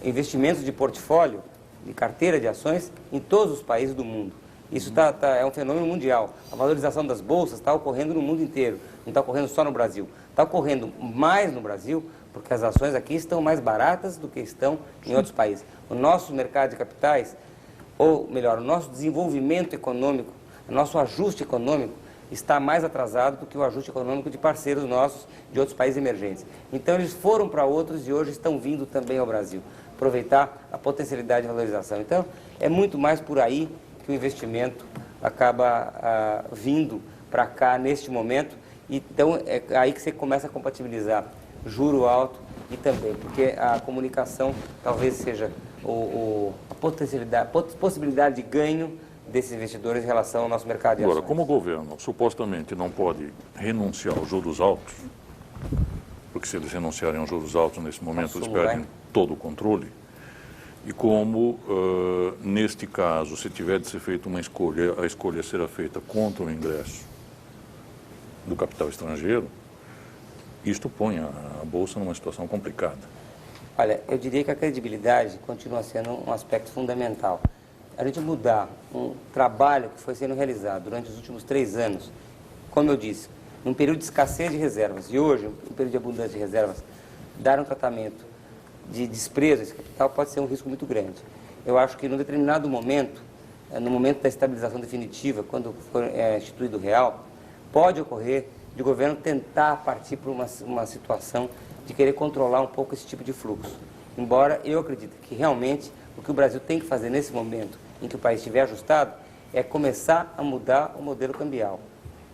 investimentos de portfólio, de carteira de ações, em todos os países do mundo. Isso é um fenômeno mundial. A valorização das bolsas está ocorrendo no mundo inteiro, não está ocorrendo só no Brasil. Está ocorrendo mais no Brasil, porque as ações aqui estão mais baratas do que estão em outros países. O nosso mercado de capitais, ou melhor, o nosso desenvolvimento econômico, o nosso ajuste econômico, está mais atrasado do que o ajuste econômico de parceiros nossos de outros países emergentes. Então, eles foram para outros e hoje estão vindo também ao Brasil, aproveitar a potencialidade de valorização. Então, é muito mais por aí que o investimento acaba vindo para cá neste momento. Então, é aí que você começa a compatibilizar juro alto e também, porque a comunicação talvez seja a possibilidade de ganho desses investidores em relação ao nosso mercado de ações. Agora, como o governo supostamente não pode renunciar aos juros altos, porque se eles renunciarem aos juros altos nesse momento eles perdem todo o controle, e como, neste caso, se tiver de ser feita uma escolha, a escolha será feita contra o ingresso do capital estrangeiro, isto põe a Bolsa numa situação complicada. Olha, eu diria que a credibilidade continua sendo um aspecto fundamental. A gente mudar um trabalho que foi sendo realizado durante os últimos 3 anos, como eu disse, num período de escassez de reservas, e hoje, num período de abundância de reservas, dar um tratamento de desprezo a esse capital pode ser um risco muito grande. Eu acho que, num determinado momento, no momento da estabilização definitiva, quando for instituído o real, pode ocorrer de o governo tentar partir para uma situação de querer controlar um pouco esse tipo de fluxo. Embora eu acredite que realmente o que o Brasil tem que fazer nesse momento em que o país estiver ajustado é começar a mudar o modelo cambial,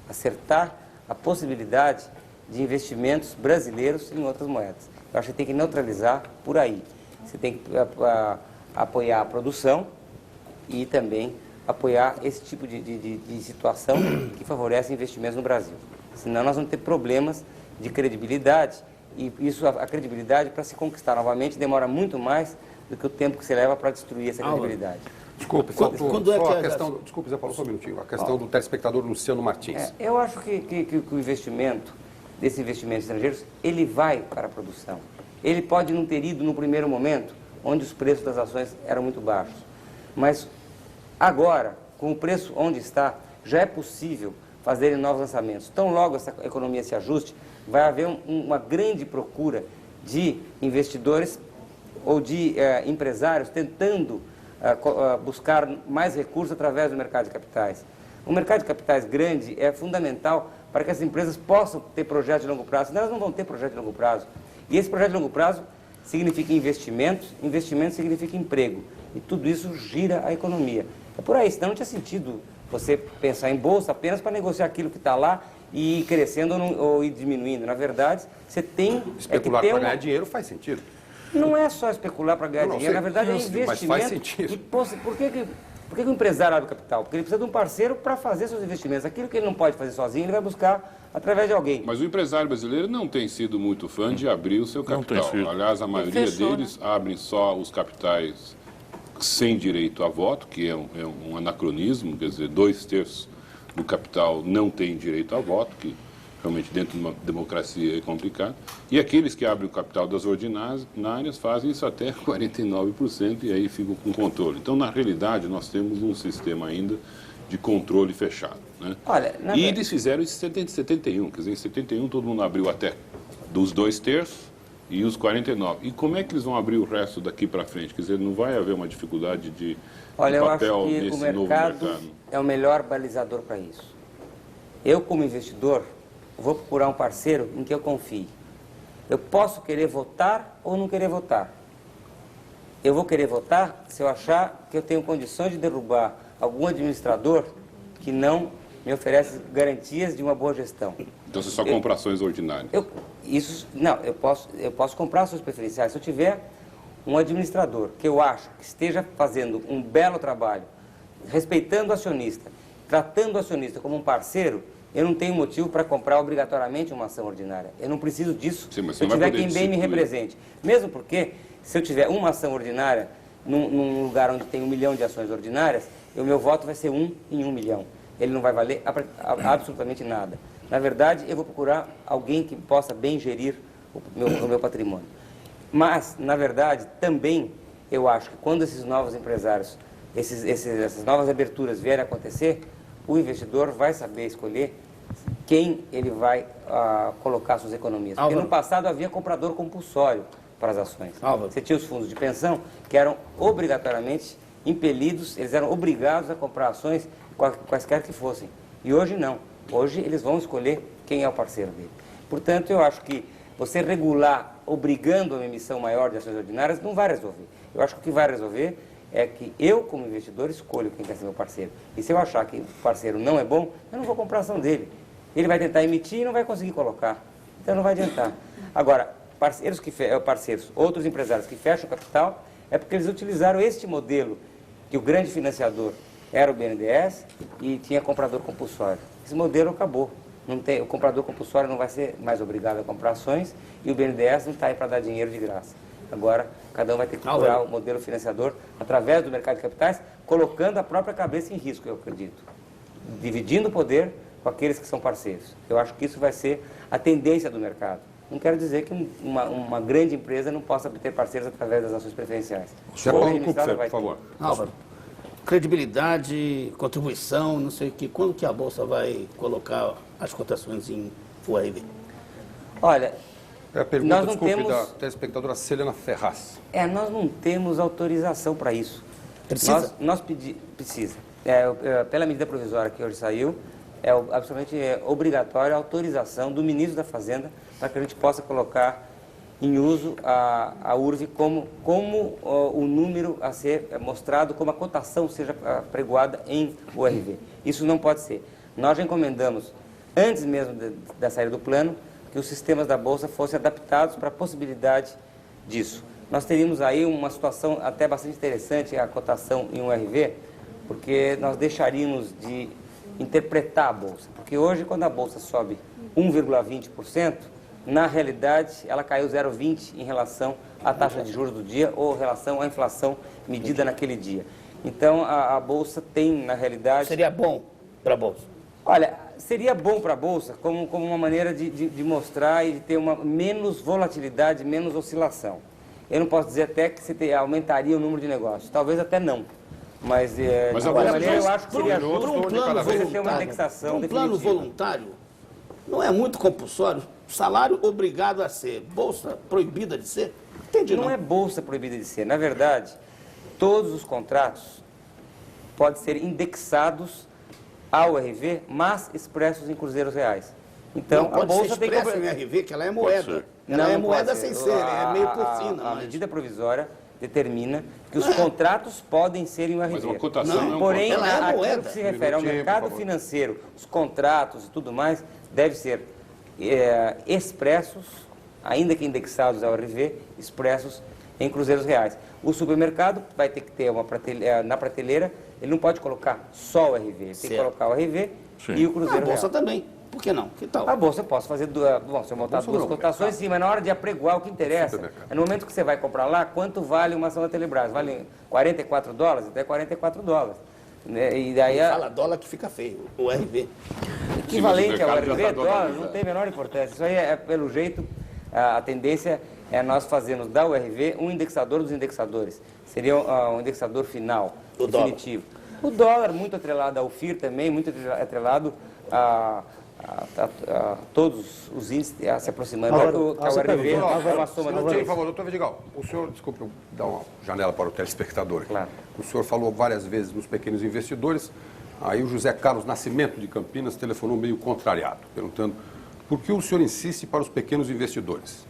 acertar a possibilidade de investimentos brasileiros em outras moedas. Eu acho que tem que neutralizar por aí. Você tem que apoiar a produção e também apoiar esse tipo de situação que favorece investimentos no Brasil. Senão nós vamos ter problemas de credibilidade e isso, a credibilidade, para se conquistar novamente, demora muito mais do que o tempo que se leva para destruir essa credibilidade. Desculpe, desculpe, Zé Paulo, só um minutinho. A questão do telespectador Luciano Martins. Eu acho que o investimento, desses investimentos estrangeiros, ele vai para a produção. Ele pode não ter ido no primeiro momento, onde os preços das ações eram muito baixos. Mas agora, com o preço onde está, já é possível fazer novos lançamentos. Tão logo essa economia se ajuste, vai haver uma grande procura de investidores ou de empresários tentando buscar mais recursos através do mercado de capitais. O mercado de capitais grande é fundamental para que as empresas possam ter projetos de longo prazo, senão elas não vão ter projeto de longo prazo. E esse projeto de longo prazo significa investimento, investimento significa emprego. E tudo isso gira a economia. É por aí, senão não tinha sentido você pensar em bolsa apenas para negociar aquilo que está lá e ir crescendo ou ir diminuindo. Na verdade, você tem... Especular para ganhar dinheiro faz sentido. Não é só especular para ganhar dinheiro, na verdade é investimento. Mas faz sentido. Por que o empresário abre capital? Porque ele precisa de um parceiro para fazer seus investimentos. Aquilo que ele não pode fazer sozinho, ele vai buscar através de alguém. Mas o empresário brasileiro não tem sido muito fã de abrir o seu capital. Aliás, a maioria deles abrem só os capitais sem direito a voto, que é um anacronismo, quer dizer, 2/3 do capital não tem direito a voto, que realmente dentro de uma democracia é complicado. E aqueles que abrem o capital das ordinárias fazem isso até 49% e aí ficam com controle. Então, na realidade, nós temos um sistema ainda de controle fechado. Né? Olha, e eles fizeram isso em 71, quer dizer, em 71 todo mundo abriu até dos 2/3 e os 49. E como é que eles vão abrir o resto daqui para frente? Quer dizer, não vai haver uma dificuldade de papel nesse novo mercado? Olha, eu acho que o mercado é o melhor balizador para isso. Eu, como investidor, vou procurar um parceiro em que eu confie. Eu posso querer votar ou não querer votar. Eu vou querer votar se eu achar que eu tenho condições de derrubar algum administrador que não me oferece garantias de uma boa gestão. Então você só compra ações ordinárias? Eu posso comprar ações preferenciais se eu tiver um administrador que eu acho que esteja fazendo um belo trabalho, respeitando o acionista, tratando o acionista como um parceiro. Eu não tenho motivo para comprar obrigatoriamente uma ação ordinária. Eu não preciso disso. Sim, se eu tiver quem bem me represente. Mesmo porque, se eu tiver uma ação ordinária num lugar onde tem 1 milhão de ações ordinárias, o meu voto vai ser 1 em 1 milhão. Ele não vai valer absolutamente nada. Na verdade, eu vou procurar alguém que possa bem gerir o meu patrimônio. Mas, na verdade, também eu acho que quando esses novos empresários, essas novas aberturas vierem a acontecer, o investidor vai saber escolher quem ele vai colocar suas economias. Porque no passado havia comprador compulsório para as ações. Você tinha os fundos de pensão que eram obrigatoriamente impelidos, eles eram obrigados a comprar ações quaisquer que fossem. E hoje não. Hoje eles vão escolher quem é o parceiro dele. Portanto, eu acho que você regular obrigando a uma emissão maior de ações ordinárias não vai resolver. Eu acho que o que vai resolver é que eu, como investidor, escolho quem quer ser meu parceiro. E se eu achar que o parceiro não é bom, eu não vou comprar a ação dele. Ele vai tentar emitir e não vai conseguir colocar. Então não vai adiantar. Agora, outros empresários que fecham o capital, é porque eles utilizaram este modelo, que o grande financiador era o BNDES e tinha comprador compulsório. Esse modelo acabou. O comprador compulsório não vai ser mais obrigado a comprar ações e o BNDES não está aí para dar dinheiro de graça. Agora, cada um vai ter que procurar o modelo financiador através do mercado de capitais, colocando a própria cabeça em risco, eu acredito. Dividindo o poder com aqueles que são parceiros. Eu acho que isso vai ser a tendência do mercado. Não quero dizer que uma grande empresa não possa ter parceiros através das ações preferenciais. Paulo Kupfer, por favor. Álvaro, credibilidade, contribuição, não sei o que. Quando que a Bolsa vai colocar as cotações em URV? Olha, É a pergunta, nós não desculpe, temos... da telespectadora Celina Ferraz. Nós não temos autorização para isso. Precisa? Precisa. Pela medida provisória que hoje saiu, absolutamente obrigatória a autorização do ministro da Fazenda para que a gente possa colocar em uso a URV como o número a ser mostrado, como a cotação seja pregoada em URV. Isso não pode ser. Nós já encomendamos, antes mesmo da saída do plano, que os sistemas da Bolsa fossem adaptados para a possibilidade disso. Nós teríamos aí uma situação até bastante interessante, a cotação em URV, porque nós deixaríamos de interpretar a Bolsa. Porque hoje, quando a Bolsa sobe 1,20%, na realidade, ela caiu 0,20% em relação à taxa de juros do dia ou em relação à inflação medida naquele dia. Então, a Bolsa tem, na realidade... Seria bom para a Bolsa? Olha, seria bom para a Bolsa como uma maneira de mostrar e de ter menos volatilidade, menos oscilação. Eu não posso dizer até que você aumentaria o número de negócios. Talvez até não. Mas de alguma maneira, eu acho que seria justo você ter uma indexação definitiva. Um plano voluntário não é muito compulsório? Salário obrigado a ser, bolsa proibida de ser? Entendi, não é bolsa proibida de ser. Na verdade, todos os contratos podem ser indexados ao RV, mas expressos em cruzeiros reais. Então, Não pode a Bolsa ser tem que... expresso em RV, que ela é moeda. Ela é Não moeda pode sem ser. ser, é meio porcina. A mas- medida provisória determina que os contratos podem ser em RV. Mas uma cotação não é um Porém, contrato. Ela é aquilo moeda. que se refere ao Minutinho, mercado por favor. financeiro, os contratos e tudo mais, deve ser expressos, ainda que indexados ao RV, expressos em cruzeiros reais. O supermercado vai ter que ter uma na prateleira, ele não pode colocar só o RV, ele tem que Certo. colocar o RV Sim. e o A cruzeiro Bolsa real. também. Por que não? Que tal? A bolsa eu posso fazer, bom, se eu montar duas cotações, sim, mas na hora de apregoar, o que interessa é no momento que você vai comprar lá, quanto vale uma ação da Telebrás? Vale 44 dólares? Então é 44 dólares. Né? E daí Fala dólar que fica feio, o RV. equivalente ao mercado já RV, tá dólar, dolarizado. não tem a menor importância. Isso aí é, pelo jeito, a tendência é nós fazermos da URV um indexador dos indexadores. Seria um indexador final, O dólar. definitivo. O dólar, muito atrelado ao FIR também, muito atrelado a todos os índices se aproximando. Álvaro, A URV é uma soma de Por três. favor, doutor Vidigal, o senhor, desculpe, eu dar uma janela para o telespectador aqui. Claro. O senhor falou várias vezes nos pequenos investidores, aí o José Carlos Nascimento de Campinas telefonou meio contrariado, perguntando por que o senhor insiste para os pequenos investidores?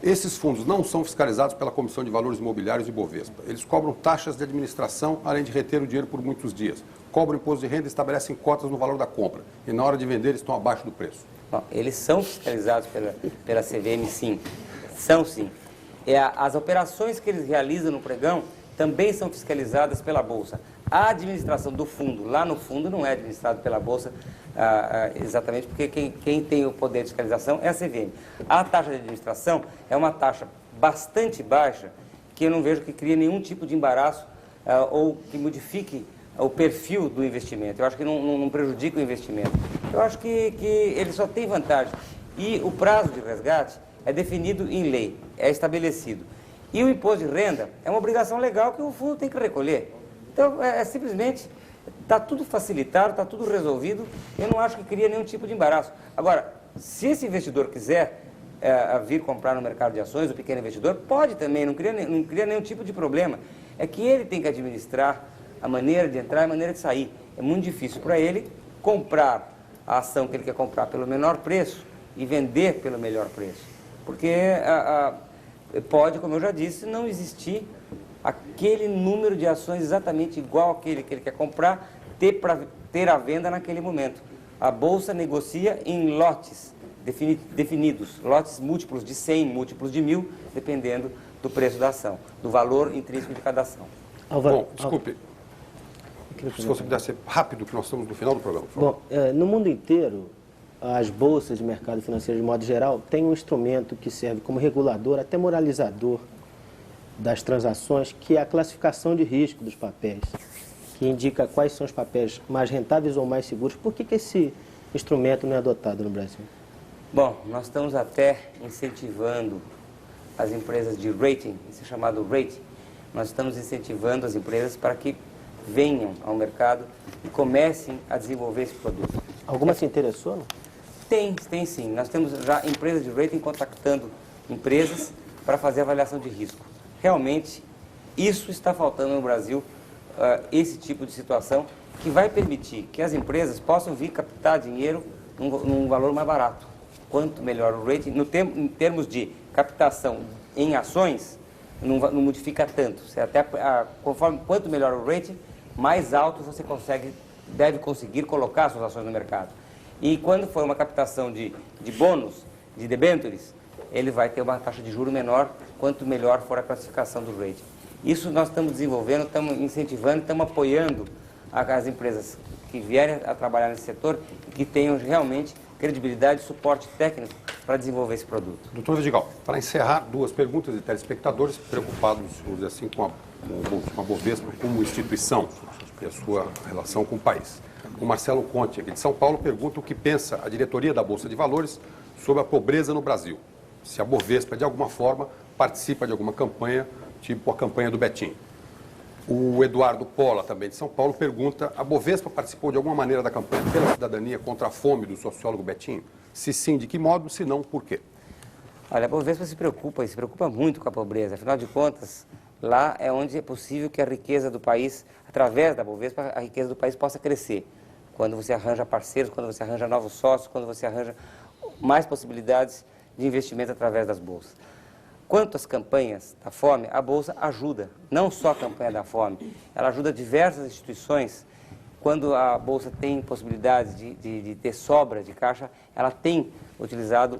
Esses fundos não são fiscalizados pela Comissão de Valores Imobiliários e Bovespa. Eles cobram taxas de administração, além de reter o dinheiro por muitos dias. Cobram imposto de renda e estabelecem cotas no valor da compra. E na hora de vender, eles estão abaixo do preço. Bom, eles são fiscalizados pela CVM, sim. São, sim. As operações que eles realizam no pregão também são fiscalizadas pela Bolsa. A administração do fundo, lá no fundo, não é administrado pela Bolsa, exatamente porque quem tem o poder de fiscalização é a CVM. A taxa de administração é uma taxa bastante baixa, que eu não vejo que crie nenhum tipo de embaraço ou que modifique o perfil do investimento. Eu acho que não prejudica o investimento. Eu acho que ele só tem vantagem. E o prazo de resgate é definido em lei, é estabelecido. E o imposto de renda é uma obrigação legal que o fundo tem que recolher. Então, simplesmente, está tudo facilitado, está tudo resolvido. Eu não acho que cria nenhum tipo de embaraço. Agora, se esse investidor quiser vir comprar no mercado de ações, o pequeno investidor, pode também, não cria nenhum tipo de problema. É que ele tem que administrar a maneira de entrar e a maneira de sair. É muito difícil para ele comprar a ação que ele quer comprar pelo menor preço e vender pelo melhor preço. Porque pode, como eu já disse, não existir aquele número de ações exatamente igual àquele que ele quer comprar, ter à venda naquele momento. A Bolsa negocia em lotes definidos, lotes múltiplos de 100, múltiplos de 1000, dependendo do preço da ação, do valor intrínseco de cada ação. Bom, desculpe, se você puder ser rápido, que nós estamos no final do programa, por favor. Bom, no mundo inteiro, as bolsas de mercado financeiro, de modo geral, têm um instrumento que serve como regulador, até moralizador das transações, que é a classificação de risco dos papéis, que indica quais são os papéis mais rentáveis ou mais seguros. Por que esse instrumento não é adotado no Brasil? Bom, nós estamos até incentivando as empresas de rating, isso é chamado rating. Nós estamos incentivando as empresas para que venham ao mercado e comecem a desenvolver esse produto. Alguma se interessou, não? Tem sim. Nós temos já empresas de rating contactando empresas para fazer avaliação de risco. Realmente, isso está faltando no Brasil, esse tipo de situação, que vai permitir que as empresas possam vir captar dinheiro num valor mais barato. Quanto melhor o rating, em termos de captação em ações, não modifica tanto. Você conforme quanto melhor o rating, mais alto você deve conseguir colocar suas ações no mercado. E quando for uma captação de bônus, de debêntures, ele vai ter uma taxa de juros menor, quanto melhor for a classificação do rating. Isso nós estamos desenvolvendo, estamos incentivando, estamos apoiando as empresas que vierem a trabalhar nesse setor e que tenham realmente credibilidade e suporte técnico para desenvolver esse produto. Doutor Vidigal, para encerrar, duas perguntas de telespectadores preocupados, vamos dizer assim, com a Bovespa como instituição e a sua relação com o país. O Marcelo Conte, aqui de São Paulo, pergunta o que pensa a diretoria da Bolsa de Valores sobre a pobreza no Brasil. Se a Bovespa, de alguma forma, participa de alguma campanha, tipo a campanha do Betinho. O Eduardo Pola, também de São Paulo, pergunta: a Bovespa participou de alguma maneira da campanha pela cidadania contra a fome do sociólogo Betinho? Se sim, de que modo? Se não, por quê? Olha, a Bovespa se preocupa muito com a pobreza. Afinal de contas, lá é onde é possível que a riqueza do país, através da Bovespa, a riqueza do país possa crescer. quando você arranja parceiros, quando você arranja novos sócios, quando você arranja mais possibilidades de investimento através das bolsas. Quanto às campanhas da fome, a Bolsa ajuda, não só a campanha da fome, ela ajuda diversas instituições. Quando a Bolsa tem possibilidade de ter sobra de caixa, ela tem utilizado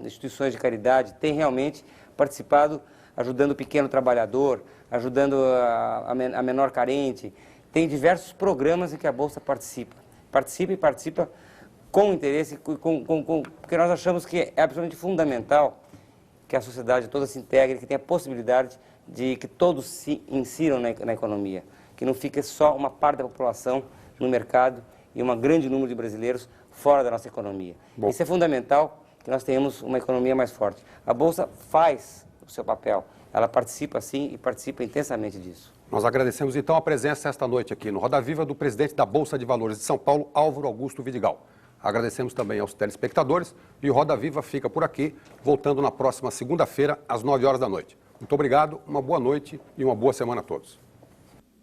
instituições de caridade, tem realmente participado, ajudando o pequeno trabalhador, ajudando a menor carente. Tem diversos programas em que a Bolsa participa com interesse, porque nós achamos que é absolutamente fundamental que a sociedade toda se integre, que tenha a possibilidade de que todos se insiram na economia, que não fique só uma parte da população no mercado e um grande número de brasileiros fora da nossa economia. Bom. Isso é fundamental, que nós tenhamos uma economia mais forte. A Bolsa faz o seu papel, ela participa sim e participa intensamente disso. Nós agradecemos então a presença esta noite aqui no Roda Viva do presidente da Bolsa de Valores de São Paulo, Álvaro Augusto Vidigal. Agradecemos também aos telespectadores e o Roda Viva fica por aqui, voltando na próxima segunda-feira, às 9 horas da noite. Muito obrigado, uma boa noite e uma boa semana a todos.